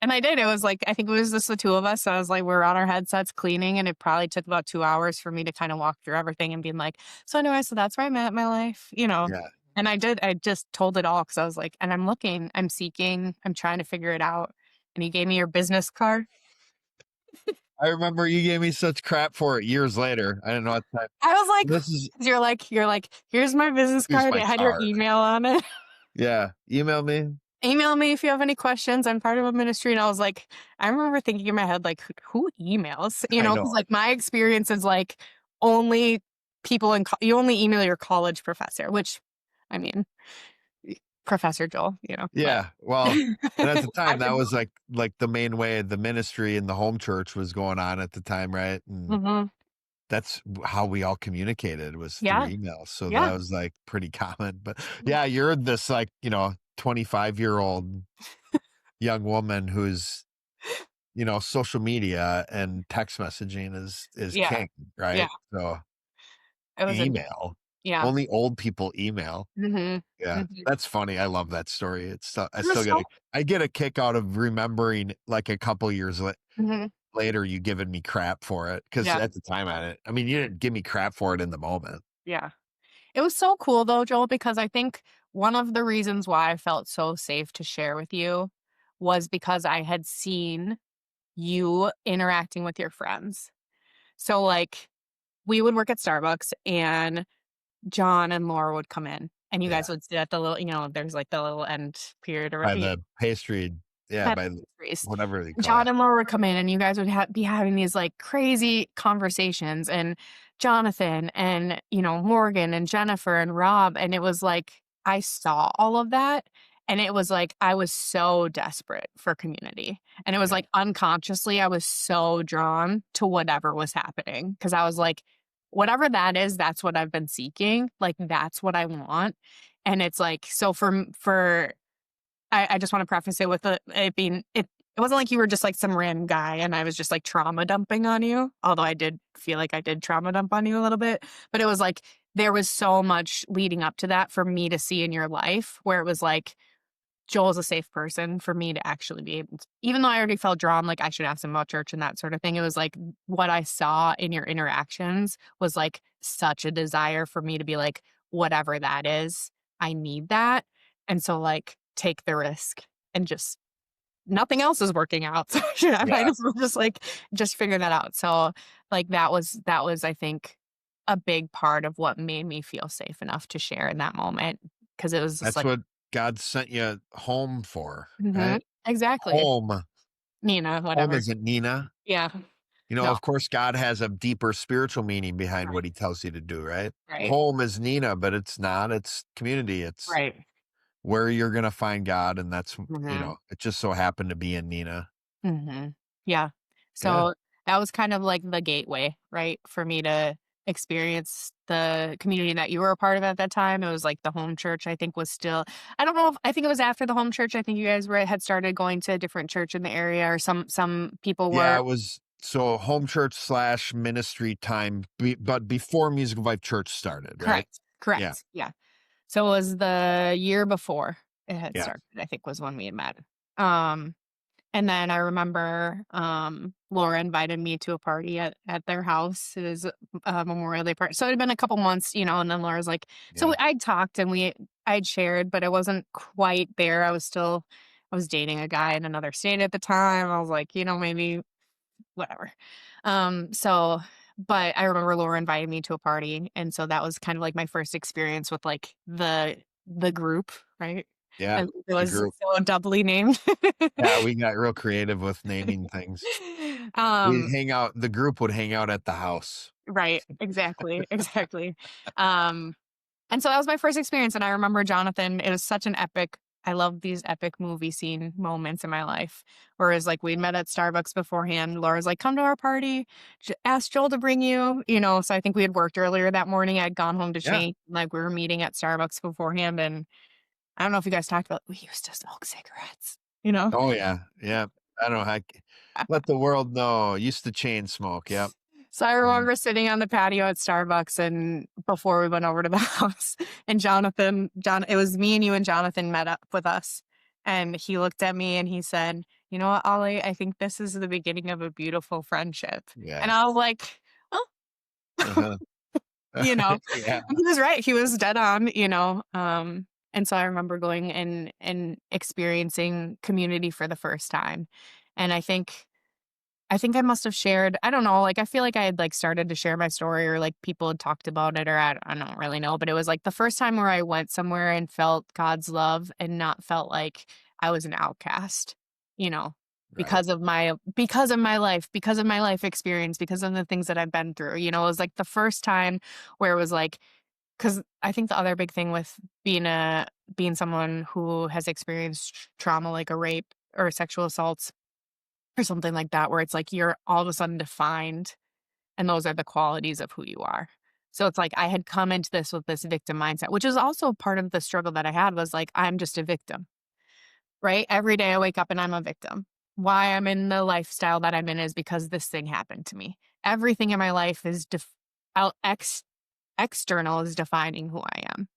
And I did. It was like, I think it was just the 2 of us. So I was like, we're on our headsets cleaning, and it probably took about 2 hours for me to kinda walk through everything and being like, "So anyway, so that's where I'm at in my life," you know? Yeah. And I did. I just told it all because I was like, "And I'm looking, I'm seeking, I'm trying to figure it out." And you gave me your business card. I remember you gave me such crap for it years later. I didn't know at the time. I was like, This is you're like, "Here's my business here's card." my It had your card. email on it. Yeah. Email me. "Email me if you have any questions. I'm part of a ministry." And I was like, I remember thinking in my head, like, who emails? You I know, know. because like my experience is like only you only email your college professor, which I mean, Professor Joel, but Yeah. Well, and at the I time that could, was like the main way the ministry and the home church was going on at the time, right? And mhm. that's how we all communicated was through Yeah, email. So yeah, that was like pretty common. But yeah, you're this like, 25-year-old young woman who's, social media and text messaging is yeah, king, yeah. right? So It was a email. yeah. Only old people email. Mhm, Yeah, mhm. that's funny. I love that story. I It was still so get a kick out of remembering like a couple years mhm, later you giving me crap for it because yeah, at the time I mean, you didn't give me crap for it in the moment. yeah. It was so cool though, Joel, because I think one of the reasons why I felt so safe to share with you was because I had seen you interacting with your friends. So, like, we would work at Starbucks and John and Laura would come in, and you Yeah, guys would sit at the little, there's like the little end period or by the pastry, yeah, had by pastries. whatever they call John it. and Laura would come in, and you guys would be having these like crazy conversations, and Jonathan and Morgan and Jennifer and Rob, and it was like I saw all of that, and it was like I was so desperate for community, and it was Yeah, like unconsciously I was so drawn to whatever was happening because I was like, whatever that is, that's what I've been seeking, like that's what I want, And it's like, so for I just want to preface it with it being it wasn't like you were just like some random guy and I was just like trauma dumping on you. Although I did feel like I did trauma dump on you a little bit. But it was like there was so much leading up to that for me to see in your life where it was like Joel's a safe person for me to actually be able to, even though I already felt drawn, like I should ask him about church and that sort of thing. It was like what I saw in your interactions was like such a desire for me to be like, whatever that is, I need that. And so like take the risk and just nothing else is working out. So I might Yeah. as well just like just figure that out. So like that was I think a big part of what made me feel safe enough to share in that moment. Cause it was just That's like, what God sent you home for, mhm, right? exactly. Home. Nina, Home whatever. isn't Nina. Yeah. No, Of course, God has a deeper spiritual meaning behind right, what he tells you to do, right? right, Home is Nina, but it's not. It's community. It's right. where you're going to find God. And that's, Mhm, it just so happened to be in Nina. mhm. Yeah. Yeah. So, that was kind of like the gateway, right, for me to experience the community that you were a part of at that time. It was like the home church, I think, was still I don't know if I think it was after the home church. I think you guys had started going to a different church in the area or some people Yeah. were. It was so home church slash ministry time, but before Music of Life Church started, right? Correct, Yeah. correct, yeah. So, it was the year before it had Yeah. started, I think, was when we had met. Um And then I remember, Laura invited me to a party at their house. It was a Memorial Day party. So it had been a couple months, and then Laura's like, so Yeah. I talked and I'd shared, but I wasn't quite there. I was dating a guy in another state at the time. I was like, maybe whatever. So, but I remember Laura invited me to a party. And so that was kind of like my first experience with like the group, right? Yeah. It The was group. so doubly named. Yeah. We got real creative with naming things. We'd Um, hang out, the group would hang out at the house. right, exactly, exactly. Um, and so that was my first experience, and I remember Jonathan, it was such an epic I love these epic movie scene moments in my life. Whereas, like, we'd met at Starbucks beforehand. Laura's like, "Come to our party. Ask Joel to bring you." So I think we had worked earlier that morning. I'd gone home to Yeah. change. Like, we were meeting at Starbucks beforehand, and I don't know if you guys talked about we used to smoke cigarettes, you know? Oh, yeah, yeah. I don't know, let the world know. Used to chain smoke, yep. So I Mhm. remember sitting on the patio at Starbucks and before we went over to the house and it was me and you and Jonathan met up with us. And he looked at me and he said, "You know what, Ollie, I think this is the beginning of a beautiful friendship." And Yeah. I was like, "Oh," Uh-huh. Yeah, and he was right. He was dead on. And so I remember going and experiencing community for the first time. And I think I must have shared I don't know, like, I feel like I had, like, started to share my story or, like, people had talked about it or I don't really know, but it was, like, the first time where I went somewhere and felt God's love and not felt like I was an outcast, you know, right, because of my life, because of my life experience, because of the things that I've been through, it was, like, the first time where it was, like, because I think the other big thing with being someone who has experienced trauma, like a rape or sexual assaults or something like that, where it's like you're all of a sudden defined, and those are the qualities of who you are. So it's like I had come into this with this victim mindset, which is also part of the struggle that I had was like, I'm just a victim, right? Every day I wake up and I'm a victim. Why I'm in the lifestyle that I'm in is because this thing happened to me. Everything in my life is out external is defining who I am.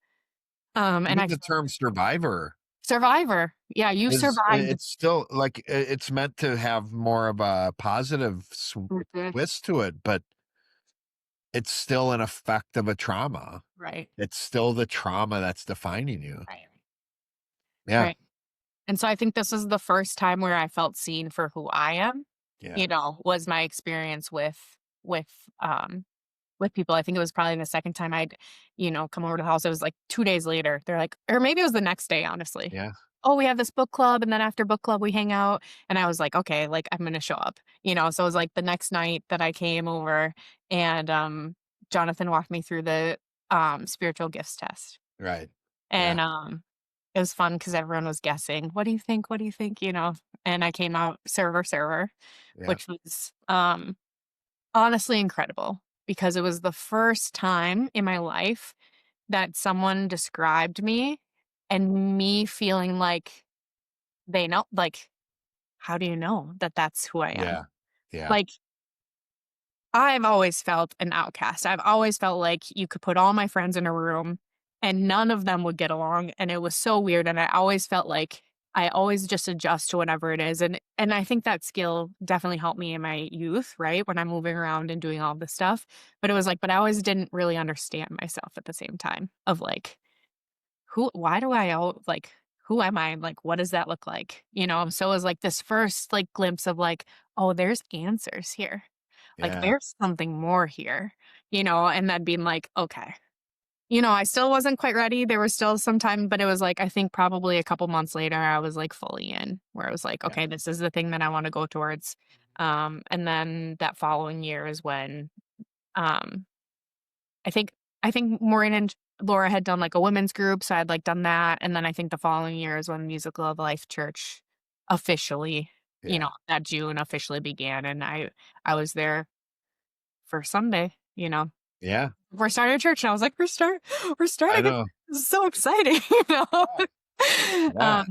And even I the term survivor survivor. Yeah, you survived. it's still, like, it's meant to have more of a positive Mhm. twist to it, but it's still an effect of a trauma. Right. It's still the trauma that's defining you. Right. Yeah, Right. And so I think this is the first time where I felt seen for who I am, yeah, was my experience with um with people. I think it was probably the second time I'd come over to the house. It was like 2 days later. They're like or maybe it was the next day, honestly. yeah, "Oh, we have this book club, and then after book club, we hang out." And I was like, "Okay, like, I'm gonna show up." So it was, like, the next night that I came over, and, Jonathan walked me through the, spiritual gifts test. right. Yeah, And, it was fun because everyone was guessing, "What do you think? What do you think?" And I came out server, server, yeah, which was, honestly incredible because it was the first time in my life that someone described me and me feeling like they know, like, how do you know that that's who I am? Yeah. Yeah. Like, I've always felt an outcast. I've always felt like you could put all my friends in a room and none of them would get along, and it was so weird, and I always felt like I always just adjust to whatever it is, and I think that skill definitely helped me in my youth, right, when I'm moving around and doing all this stuff, but it was like, but I always didn't really understand myself at the same time of like, who why do I all like, who am I? Like, what does that look like? So it was like this first, like, glimpse of like, "Oh, there's answers here. Like, Yeah. there's something more here," and then being like, "Okay." I still wasn't quite ready. There was still some time, but it was like, I think probably a couple months later, I was like fully in, where I was like, Yeah. "Okay, this is the thing that I wanna go towards." And then that following year is when, um I think I think Maureen and Laura had done, like, a women's group, so I'd, like, done that, and then I think the following year is when Musical of Life Church officially, Yeah. that June officially began, and I was there for Sunday, Yeah. before starting church, and I was like, we're I starting it. know. This is so exciting," Yeah. Yeah.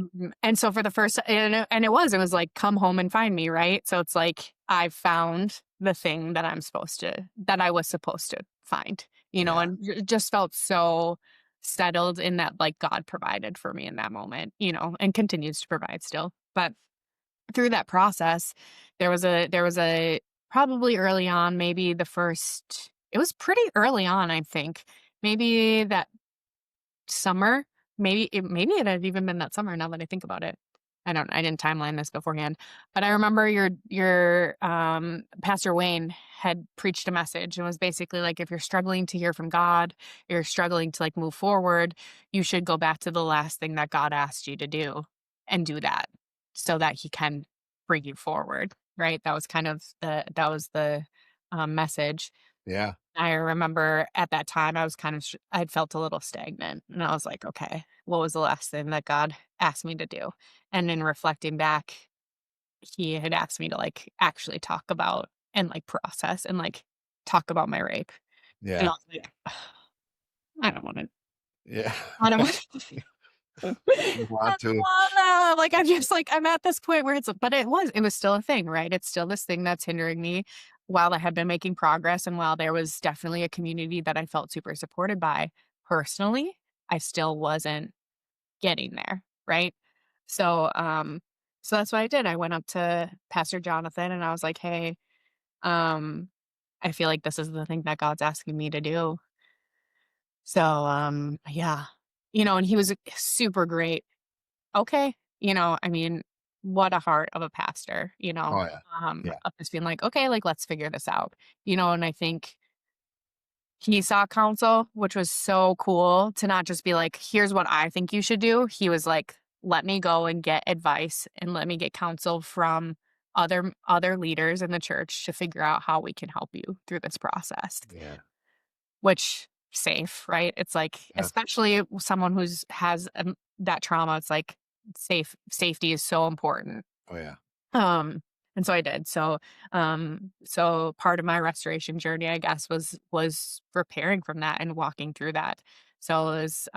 And so for the first and it was like, "Come home and find me," right? So it's like, I found the thing that I was supposed to find, Yeah. and it just felt so settled in that, like, God provided for me in that moment, and continues to provide still. But through that process, there was a probably early on, maybe the first it was pretty early on, I think. Maybe that summer, maybe it had even been that summer now that I think about it. I didn't timeline this beforehand, but I remember your Pastor Wayne had preached a message and was basically like, if you're struggling to hear from God, you're struggling to, like, move forward, you should go back to the last thing that God asked you to do and do that so that he can bring you forward, right? That was the message. Yeah. I remember at that time, I was kind of I'd felt a little stagnant, and I was like, "Okay, what was the last thing that God asked me to do?" And in reflecting back, he had asked me to, like, actually talk about and, like, process and, like, talk about my rape. And I Yeah. was like, "I don't wanna Yeah. I don't wanna You I want don't to. wanna." Like, I'm just like, I'm at this point where but it was still a thing, right? It's still this thing that's hindering me while I had been making progress and while there was definitely a community that I felt super supported by. Personally, I still wasn't getting there, right? So, so that's what I did. I went up to Pastor Jonathan and I was like, "Hey, um, I feel like this is the thing that God's asking me to do." So, yeah. And he was super great. Okay. I mean, what a heart of a pastor, Oh, yeah. Yeah. of just being like, okay, like, let's figure this out, and I think he saw counsel, which was so cool to not just be like, here's what I think you should do. He was like, let me go and get advice and let me get counsel from other leaders in the church to figure out how we can help you through this process. Yeah. Which safe, right? It's like, Yes. especially someone who's has, that trauma, it's like safety is so important. Oh, yeah. Um, and so I did. So part of my restoration journey, I guess, was preparing from that and walking through that. So it was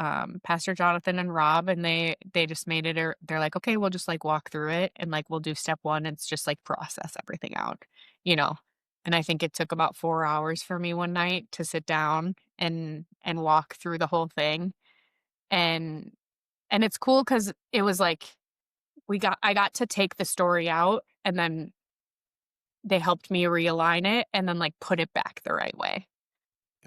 Pastor Jonathan and Rob, and they just made it. They're like, okay, we'll just, like, walk through it, and, like, we'll do step one. It's just, like, process everything out, you know. And I think it took about 4 hours for me one night to sit down and walk through the whole thing. And and it's cool because it was like I got to take the story out, and then they helped me realign it and then, like, put it back the right way.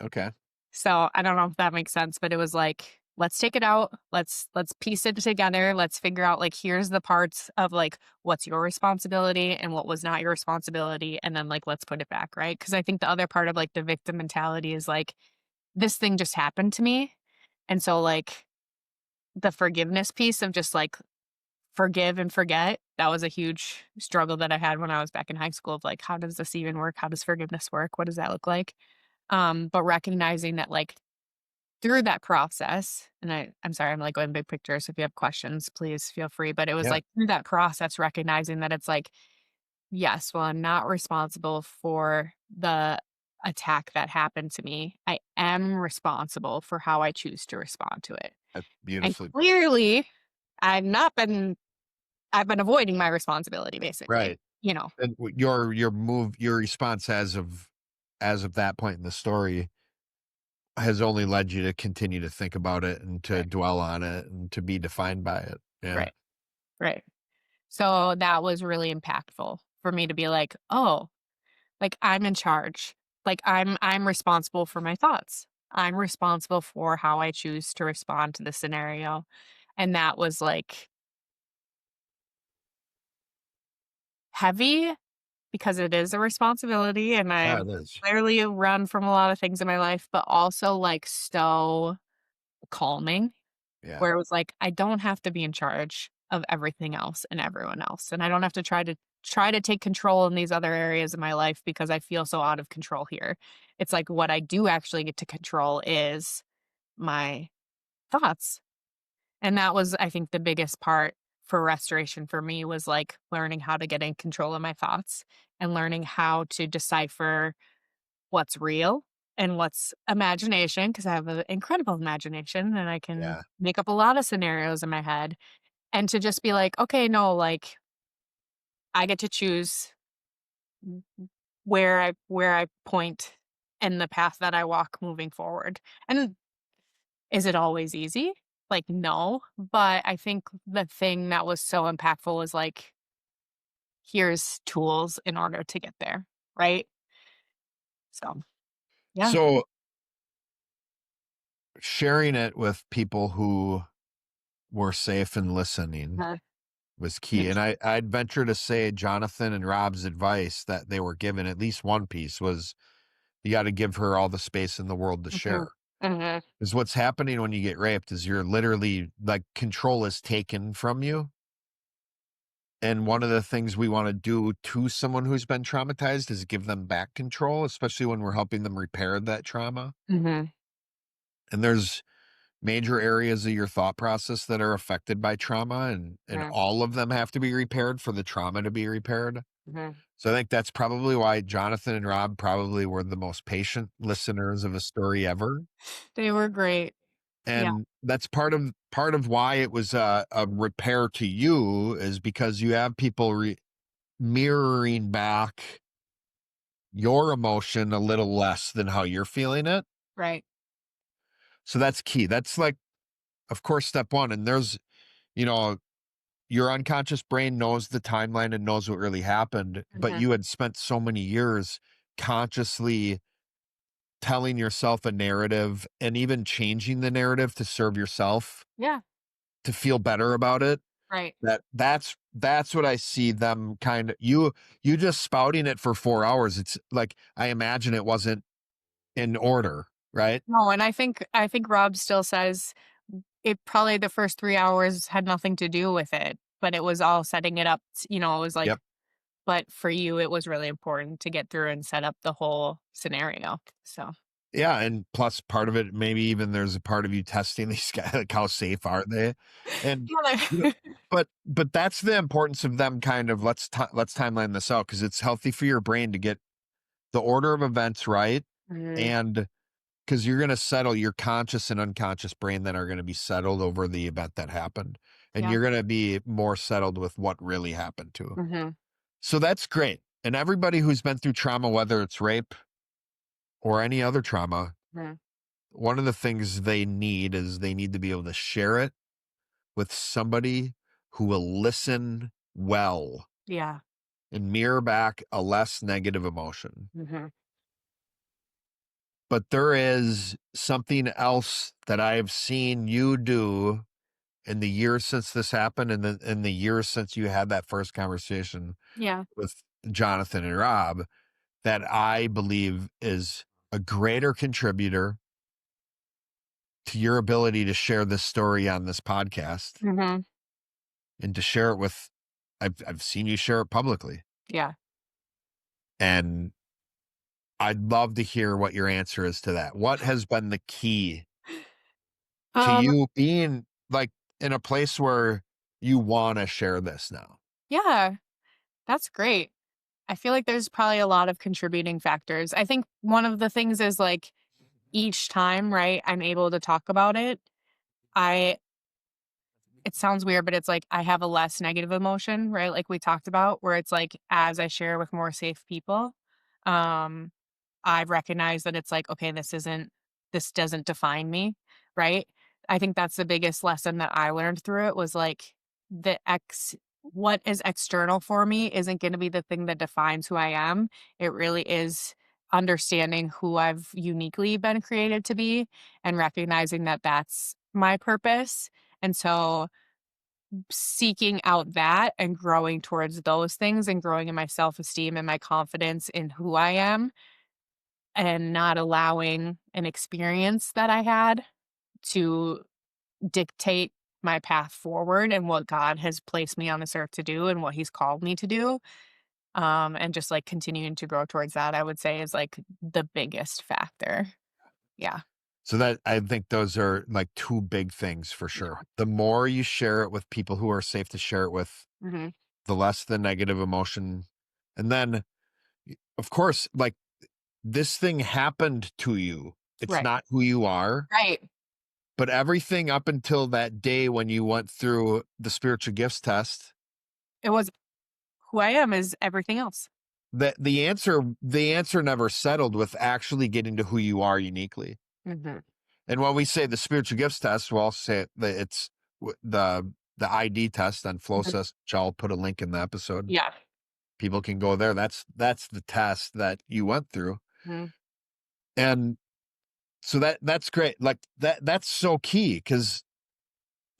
Okay. So, I don't know if that makes sense, but it was like, "Let's take it out. Let's piece it together. Let's figure out, like, here's the parts of, like, what's your responsibility and what was not your responsibility, and then, like, let's put it back," right? Because I think the other part of, like, the victim mentality is, like, "This thing just happened to me," and so, like, the forgiveness piece of just, like, forgive and forget, that was a huge struggle that I had when I was back in high school of, like, how does this even work? How does forgiveness work? What does that look like? But recognizing that, like, through that process, and I'm sorry, I'm, like, going big picture, so if you have questions, please feel free, but it was, Yeah. like, through that process, recognizing that it's like, yes, well, I'm not responsible for the attack that happened to me, I am responsible for how I choose to respond to it. That's And beautifully put. clearly, I've not been I've been avoiding my responsibility basically, Right. you know? And your response as of that point in the story has only led you to continue to think about it and to Right, dwell on it and to be defined by it. Yeah. right, right. So that was really impactful for me to be like, "Oh, like I'm in charge. Like I'm responsible for my thoughts. I'm responsible for how I choose to respond to the scenario." And that was like heavy because it is a responsibility and Yeah, I've it is. clearly run from a lot of things in my life, but also like so calming Yeah. where it was like I don't have to be in charge of everything else and everyone else. And I don't have to try to take control in these other areas of my life because I feel so out of control here. It's like what I do actually get to control is my thoughts. And that was, I think, the biggest part for restoration for me was like learning how to get in control of my thoughts and learning how to decipher what's real and what's imagination because I have an incredible imagination and I can Yeah. make up a lot of scenarios in my head and to just be like, okay, no, like I get to choose where I point and the path that I walk moving forward. And is it always easy? Like, no. But I think the thing that was so impactful was like, here's tools in order to get there. Right. So, yeah. So sharing it with people who were safe and listening Uh, was key. huge. And I'd venture to say Jonathan and Rob's advice that they were given, at least one piece, was you got to give her all the space in the world to Hmm. share. Hmm. Because what's happening when you get raped is you're literally like control is taken from you. And one of the things we want to do to someone who's been traumatized is give them back control, especially when we're helping them repair that trauma. Hmm. And there's major areas of your thought process that are affected by trauma, and Hmm. all of them have to be repaired for the trauma to be repaired. Hmm. So I think that's probably why Jonathan and Rob probably were the most patient listeners of a story ever. They were great. Yeah. And that's part of why it was a repair to you is because you have people mirroring back your emotion a little less than how you're feeling it. Right. So that's key. That's like, of course, step one. And there's, you know, your unconscious brain knows the timeline and knows what really happened, but Hmm. you had spent so many years consciously telling yourself a narrative and even changing the narrative to serve yourself Yeah. to feel better about it. Right. That's what I see them kind of you just spouting it for 4 hours. It's like I imagine it wasn't in order, right? No, and I think Rob still says it probably the first 3 hours had nothing to do with it, but it was all setting it up, it was like Yep. but for you, it was really important to get through and set up the whole scenario, so Yeah, and plus part of it, maybe even there's a part of you testing these guys, like how safe are they? And you know, Yeah. but that's the importance of them kind of let's timeline this out because it's healthy for your brain to get the order of events right, Mhm. and because you're gonna settle your conscious and unconscious brain that are gonna be settled over the event that happened, and Yeah. you're gonna be more settled with what really happened too. Mhm. So that's great. And everybody who's been through trauma, whether it's rape or any other trauma, Mhm. one of the things they need is they need to be able to share it with somebody who will listen well Yeah. and mirror back a less negative emotion. Mhm. But there is something else that I've seen you do in the years since this happened and in the years since you had that first conversation Yeah. with Jonathan and Rob that I believe is a greater contributor to your ability to share this story on this podcast Mhm. and to share it with I've seen you share it publicly. Yeah. And I'd love to hear what your answer is to that. What has been the key to Um, you being like in a place where you want to share this now? yeah, that's great. I feel like there's probably a lot of contributing factors. I think one of the things is like each time, right, I'm able to talk about it, I it sounds weird, but it's like I have a less negative emotion, right? Like we talked about, where it's like as I share with more safe people, um, I've recognized that it's like, okay, this doesn't define me, right? I think that's the biggest lesson that I learned through it was like the ex what is external for me isn't going to be the thing that defines who I am. It really is understanding who I've uniquely been created to be and recognizing that that's my purpose. And so seeking out that and growing towards those things and growing in my self-esteem and my confidence in who I am and not allowing an experience that I had to dictate my path forward and what God has placed me on this earth to do and what he's called me to do. And just like continuing to grow towards that, I would say is like the biggest factor. Yeah. So that I think those are like two big things for Yeah. sure. The more you share it with people who are safe to share it with, Hmm. the less the negative emotion. And then, of course, like this thing happened to you. It's Right. not who you are, Right. but everything up until that day when you went through the spiritual gifts test, It was who I am is everything else. the answer never settled with actually getting to who you are uniquely. Hmm. And when we say the spiritual gifts test, we'll also say that it's the ID test on Flowsys, which I'll put a link in the episode. Yeah. People can go there. That's the test that you went through. Mhm. And so that's great. Like that's so key because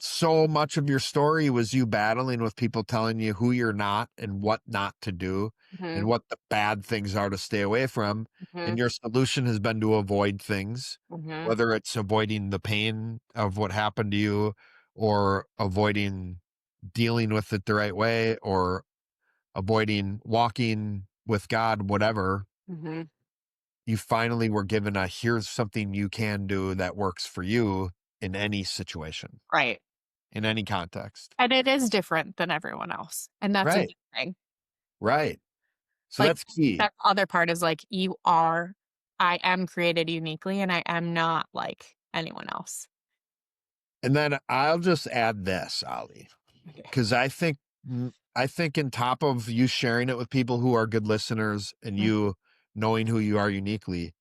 so much of your story was you battling with people telling you who you're not and what not to do and Mhm. what the bad things are to stay away from. And Mhm. your solution has been to avoid things, Mhm. whether it's avoiding the pain of what happened to you or avoiding dealing with it the right way or avoiding walking with God, whatever. Mhm. You finally were given a here's something you can do that works for you in any situation, Right. in any context. And it is different than everyone else, and that's a Right. good thing. Right. So Like, that's key. that other part is, like, I am created uniquely, and I am not like anyone else. And then I'll just add this, Ali, Okay. because I think in top of you sharing it with people who are good listeners and Mm, you knowing who you are uniquely,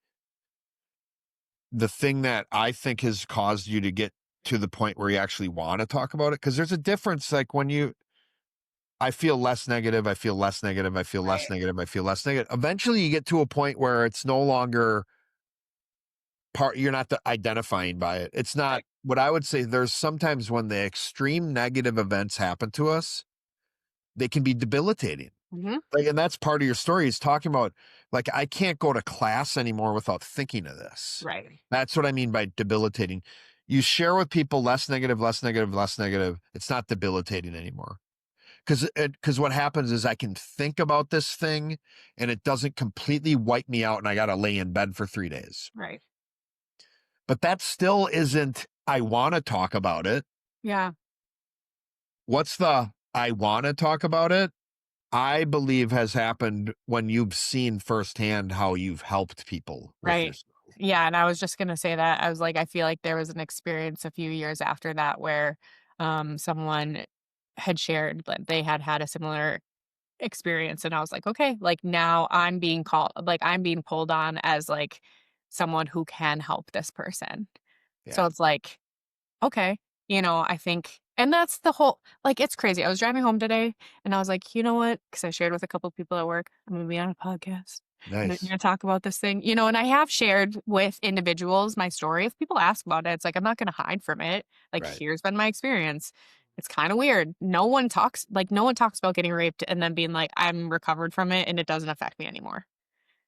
the thing that I think has caused you to get to the point where you actually want to talk about it, because there's a difference. Like when I feel less negative, I feel less negative, I feel less right, negative, I feel less negative. Eventually you get to a point where it's no longer you're not identifying by it. It's not right. what I would say. There's sometimes when the extreme negative events happen to us, they can be debilitating. Mhm. Like, and that's part of your story is talking about, like, I can't go to class anymore without thinking of this. Right. That's what I mean by debilitating. You share with people less negative, less negative, less negative. It's not debilitating anymore. Because what happens is I can think about this thing and it doesn't completely wipe me out and I got to lay in bed for 3 days. Right. But that still isn't, I want to talk about it. Yeah. What's the, I want to talk about it? I believe has happened when you've seen firsthand how you've helped people with your Right. story. Yeah, and I was just gonna say that. I was like, I feel like there was an experience a few years after that where, someone had shared that they had had a similar experience, and I was like, "Okay, like, now I'm being pulled on as, like, someone who can help this person." So Yeah. it's like, okay, I think and that's the whole like, it's crazy. I was driving home today, and I was like, "You know what?" Because I shared with a couple of people at work, "I'm gonna be on a podcast, and I'm Nice. gonna talk about this thing," and I have shared with individuals my story. If people ask about it, it's like, I'm not gonna hide from it. Like, Right. here's been my experience. It's kinda weird. No one talks about getting raped and then being like, "I'm recovered from it, and it doesn't affect me anymore."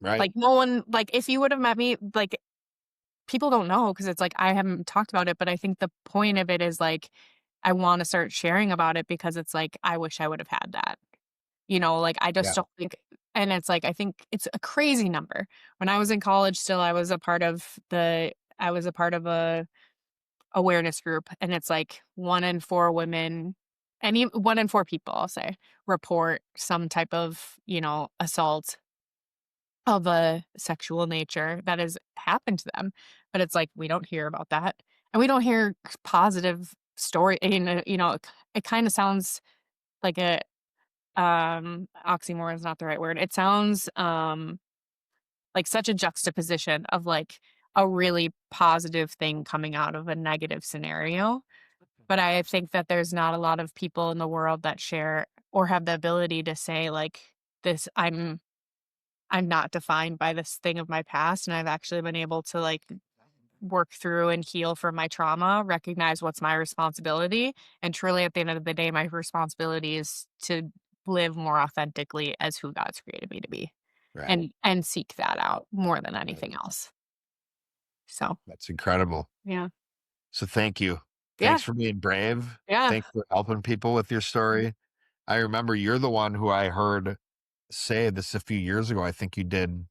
Right. Like, no one like, if you would have met me, like, people don't know because it's like I haven't talked about it, but I think the point of it is, like, I wanna start sharing about it because it's like, I wish I would have had that. Like, I just Yeah. don't think and it's like, I think it's a crazy number. When I was in college still, I was a part of a awareness group, and it's like 1 in 4 women Any 1 in 4 people, I'll say, report some type of, assault of a sexual nature that has happened to them, but it's like, we don't hear about that, and we don't hear positive story it kinda sounds like a, oxymoron is not the right word. It sounds, like such a juxtaposition of, like, a really positive thing coming out of a negative scenario, but I think that there's not a lot of people in the world that share or have the ability to say, like, "This I'm not defined by this thing of my past, and I've actually been able to, like, work through and heal from my trauma, recognize what's my responsibility, and truly at the end of the day, my responsibility is to live more authentically as who God's created me to be, Right. and seek that out more than Right. anything else." So, That's incredible. yeah. So thank you. Yeah, Thanks for being brave. yeah, Thanks for helping people with your story. I remember you're the one who I heard say this a few years ago. I think you did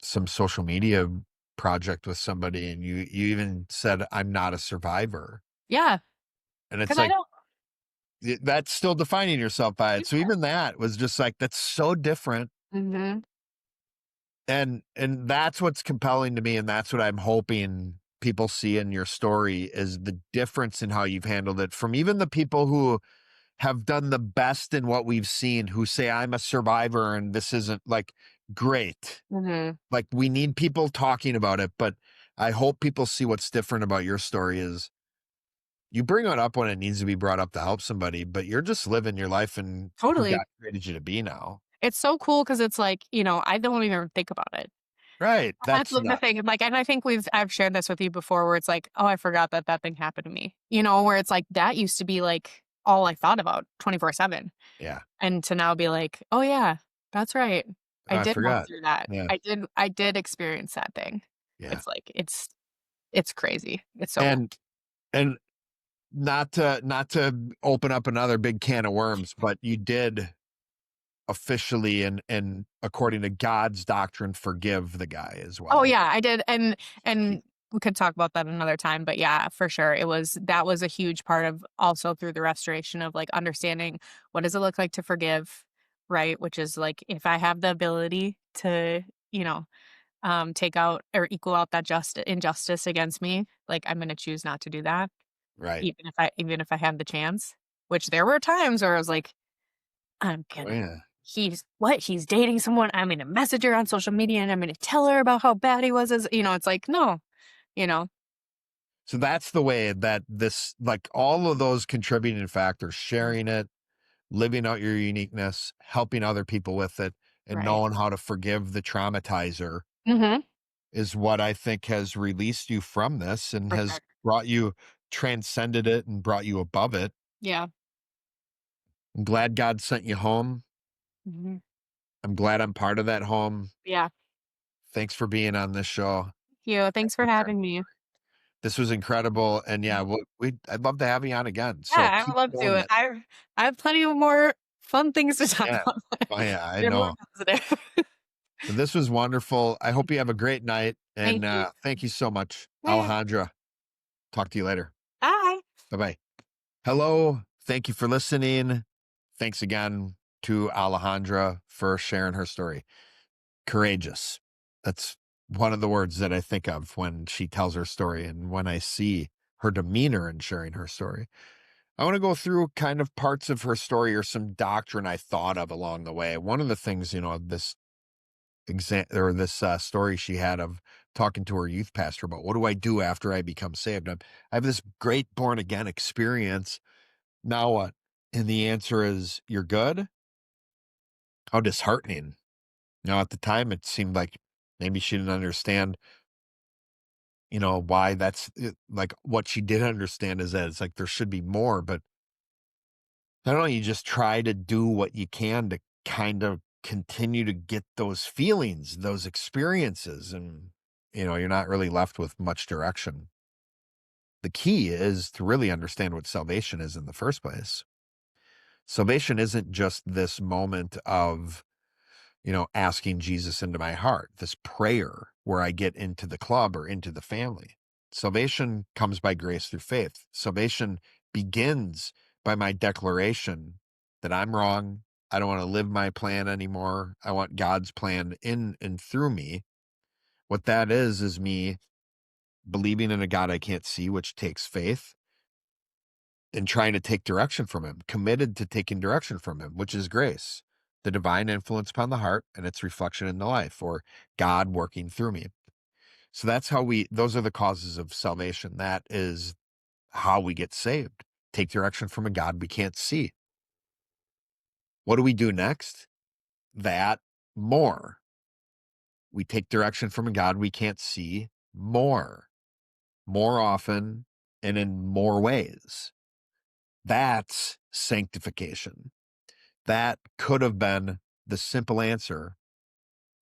some social media project with somebody and you even said, "I'm not a survivor." yeah. And it's Because I like don't. that's still defining yourself by it. So Yeah. even that was just like that's so different. Mhm, And that's what's compelling to me, and that's what I'm hoping people see in your story is the difference in how you've handled it from even the people who have done the best in what we've seen, who say, "I'm a survivor and this isn't," like, great. mhm. Like, we need people talking about it, but I hope people see what's different about your story is you bring it up when it needs to be brought up to help somebody, but you're just living your life and who Totally. God created you to be now. It's so cool because it's like, I don't even think about it. Right, That's that's the nuts. thing, like, and I think I've shared this with you before where it's like, "Oh, I forgot that that thing happened to me." Where it's like, that used to be, like, all I thought about 24/7, Yeah, and to now be like, "Oh, yeah, that's right. I I did walk forgot. through that. Yeah, I did experience that thing." yeah. It's like, it's crazy. It's so And and not to open up another big can of worms, but you did officially and according to God's doctrine forgive the guy as Oh, well. yeah, I did, and we could talk about that another time, but yeah, for sure, that was a huge part of also through the restoration of, like, understanding what does it look like to forgive, right? Which is, like, if I have the ability to, take out or equal out that just injustice against me, like, I'm gonna choose not to do that, Right. even if I had the chance, which there were times where I was like, "I'm Oh, gonna yeah. he's dating someone, I'm gonna message her on social media, and I'm gonna tell her about how bad he was as," it's like, "No," you know? So that's the way that this like all of those contributing factors, Mm. sharing it, living out your uniqueness, helping other people with it, and Right. knowing how to forgive the traumatizer Mhm. is what I think has released you from this and For has sure. brought you transcended it and brought you above it. Yeah. I'm glad God sent you home. Mhm. I'm glad I'm part of that home. Yeah. Thanks for being on this show. You. I Thanks for think having me. this was incredible, and yeah, Mhm. I'd love to have you on again. So Yeah, I would keep love doing to. it. I have plenty of more fun things to talk Yeah. about. Oh yeah, I They're more know. positive. But this was wonderful. I hope you have a great night, and Thank you. thank you so much, Yeah. Alejandra. Talk to you later. Bye. Bye bye. Hello. Thank you for listening. Thanks again to Alejandra for sharing her story. Courageous. That's one of the words that I think of when she tells her story and when I see her demeanor in sharing her story. I want to go through kind of parts of her story or some doctrine I thought of along the way. One of the things, this story she had of talking to her youth pastor about what do I do after I become saved? I have this great born again experience. Now what? And the answer is, you're good. How disheartening. Now, at the time, it seemed like maybe she didn't understand, why like what she did understand is that it's like there should be more, but I don't know. You just try to do what you can to kind of continue to get those feelings, those experiences, and, you're not really left with much direction. The key is to really understand what salvation is in the first place. Salvation isn't just this moment of asking Jesus into my heart, this prayer where I get into the club or into the family. Salvation comes by grace through faith. Salvation begins by my declaration that I'm wrong. I don't want to live my plan anymore. I want God's plan in and through me. What that is me believing in a God I can't see, which takes faith, and trying to take direction from him, committed to taking direction from him, which is grace, the divine influence upon the heart and its reflection in the life, or God working through me. So that's how those are the causes of salvation. That is how we get saved. Take direction from a God we can't see. What do we do next? That more. We take direction from a God we can't see more often, and in more ways. That's sanctification. That could have been the simple answer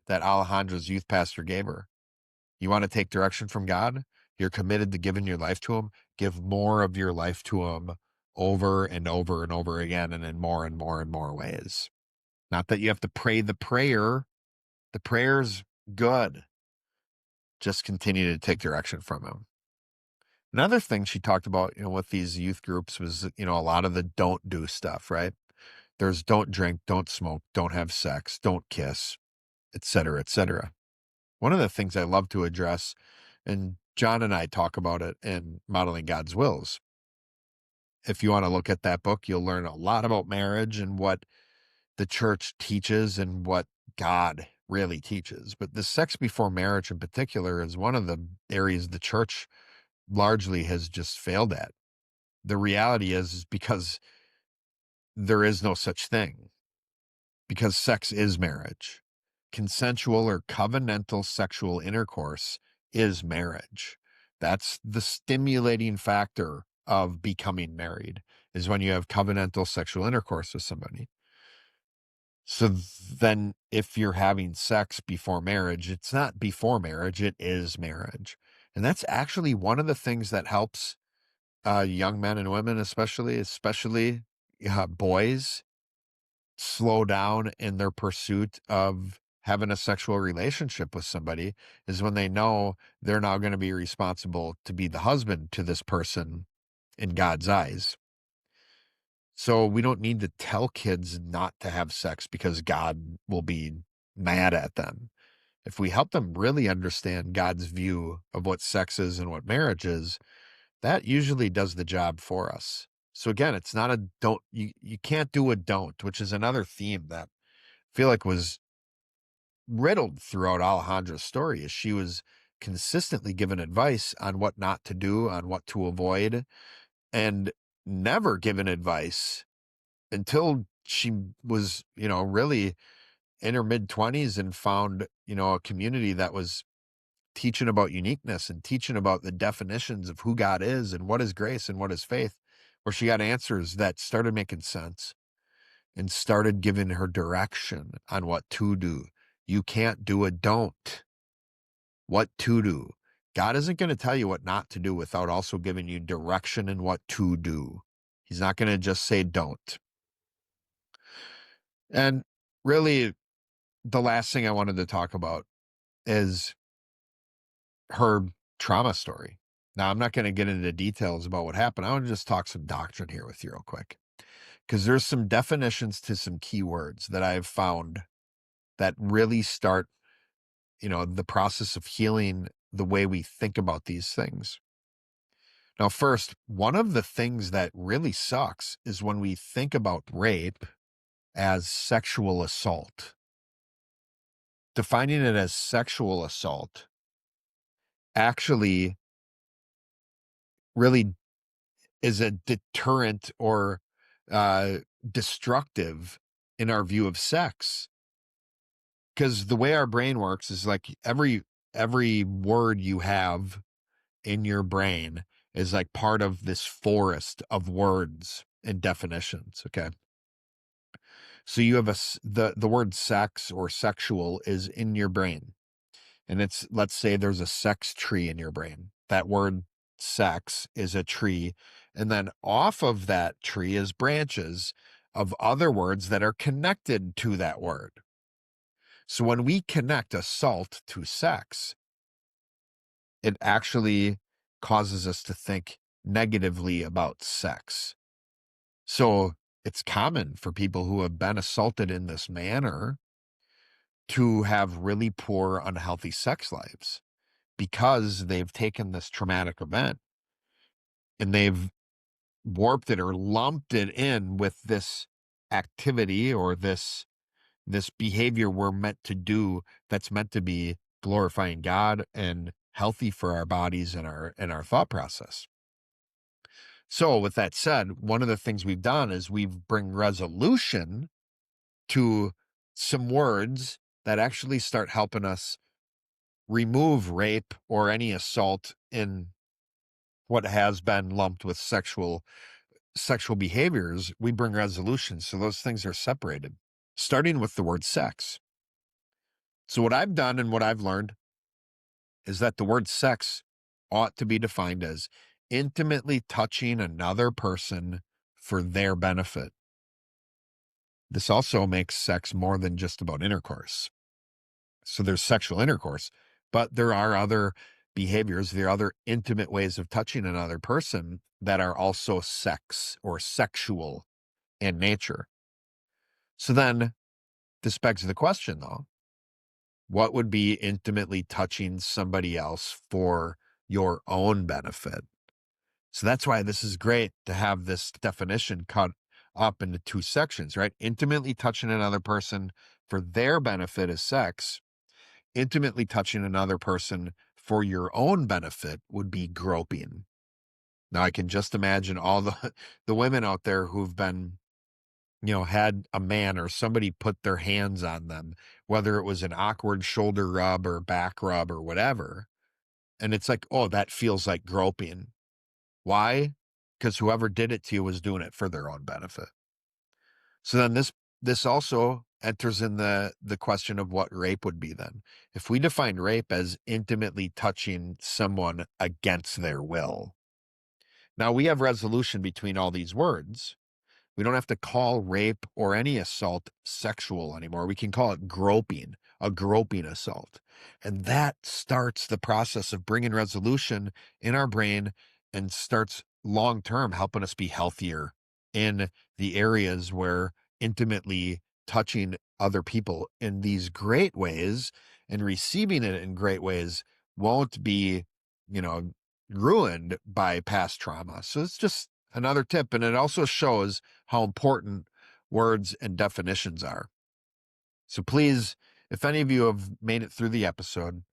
that Alejandra's youth pastor gave her. You want to take direction from God? You're committed to giving your life to him. Give more of your life to him over and over and over again, and in more and more and more ways. Not that you have to pray the prayer. The prayer's good. Just continue to take direction from him. Another thing she talked about, with these youth groups was, a lot of the don't do stuff, right? There's don't drink, don't smoke, don't have sex, don't kiss, et cetera, et cetera. One of the things I love to address, and John and I talk about it in Modeling God's Wills. If you want to look at that book, you'll learn a lot about marriage and what the church teaches and what God really teaches. But the sex before marriage in particular is one of the areas the church largely has just failed at. The reality is because there is no such thing, because sex is marriage. Consensual or covenantal sexual intercourse is marriage. That's the stimulating factor of becoming married, is when you have covenantal sexual intercourse with somebody. So then if you're having sex before marriage, it's not before marriage, it is marriage. And that's actually one of the things that helps young men and women, especially boys, slow down in their pursuit of having a sexual relationship with somebody, is when they know they're now going to be responsible to be the husband to this person in God's eyes. So we don't need to tell kids not to have sex because God will be mad at them. If we help them really understand God's view of what sex is and what marriage is, that usually does the job for us. So again, it's not a don't, you can't do a don't, which is another theme that I feel like was riddled throughout Alejandra's story, as she was consistently given advice on what not to do, on what to avoid, and never given advice until she was, really in her mid-20s and found, a community that was teaching about uniqueness and teaching about the definitions of who God is and what is grace and what is faith, where she got answers that started making sense and started giving her direction on what to do. You can't do a don't. What to do. God isn't going to tell you what not to do without also giving you direction in what to do. He's not going to just say don't. And really, the last thing I wanted to talk about is her trauma story. Now, I'm not going to get into details about what happened. I want to just talk some doctrine here with you real quick, because there's some definitions to some key words that I've found that really start, the process of healing the way we think about these things. Now, first, one of the things that really sucks is when we think about rape as sexual assault. Defining it as sexual assault actually really is a deterrent or destructive in our view of sex. Because the way our brain works is like every word you have in your brain is like part of this forest of words and definitions. Okay. So you have the word sex or sexual is in your brain. And let's say there's a sex tree in your brain. That word sex is a tree. And then off of that tree is branches of other words that are connected to that word. So when we connect assault to sex, it actually causes us to think negatively about sex. So it's common for people who have been assaulted in this manner to have really poor, unhealthy sex lives because they've taken this traumatic event and they've warped it or lumped it in with this activity or this behavior we're meant to do that's meant to be glorifying God and healthy for our bodies and our thought process. So with that said, one of the things we've done is we've bring resolution to some words that actually start helping us remove rape or any assault in what has been lumped with sexual behaviors. We bring resolution, so those things are separated, starting with the word sex. So what I've done and what I've learned is that the word sex ought to be defined as intimately touching another person for their benefit. This also makes sex more than just about intercourse. So there's sexual intercourse, but there are other behaviors, there are other intimate ways of touching another person that are also sex or sexual in nature. So then this begs the question though, what would be intimately touching somebody else for your own benefit? So that's why this is great to have this definition cut up into two sections, right? Intimately touching another person for their benefit is sex. Intimately touching another person for your own benefit would be groping. Now I can just imagine all the the women out there who've been, had a man or somebody put their hands on them, whether it was an awkward shoulder rub or back rub or whatever. And it's like, oh, that feels like groping. Why? Because whoever did it to you was doing it for their own benefit. So then this also enters in the question of what rape would be then. If we define rape as intimately touching someone against their will. Now we have resolution between all these words. We don't have to call rape or any assault sexual anymore. We can call it groping, a groping assault. And that starts the process of bringing resolution in our brain and starts long term helping us be healthier in the areas where intimately touching other people in these great ways and receiving it in great ways won't be, you know, ruined by past trauma. So it's just another tip. And it also shows how important words and definitions are. So please, if any of you have made it through the episode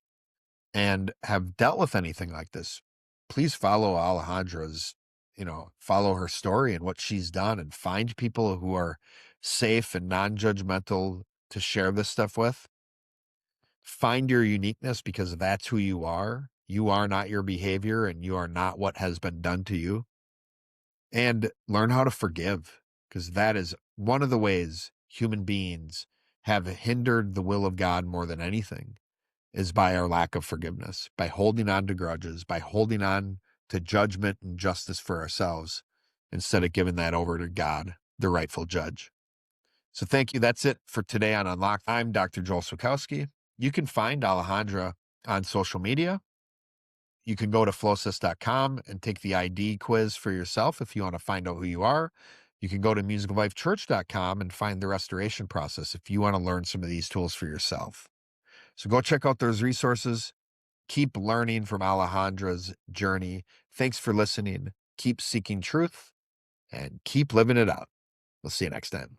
and have dealt with anything like this, please follow Alejandra's, follow her story and what she's done and find people who are safe and non-judgmental to share this stuff with. Find your uniqueness because that's who you are. You are not your behavior and you are not what has been done to you. And learn how to forgive because that is one of the ways human beings have hindered the will of God more than anything is by our lack of forgiveness, by holding on to grudges, by holding on to judgment and justice for ourselves instead of giving that over to God, the rightful judge. So thank you. That's it for today on Unlocked. I'm Dr. Joel Swakowski. You can find Alejandra on social media. You can go to flowsys.com and take the ID quiz for yourself if you want to find out who you are. You can go to musicallifechurch.com and find the restoration process if you want to learn some of these tools for yourself. So go check out those resources. Keep learning from Alejandra's journey. Thanks for listening. Keep seeking truth and keep living it out. We'll see you next time.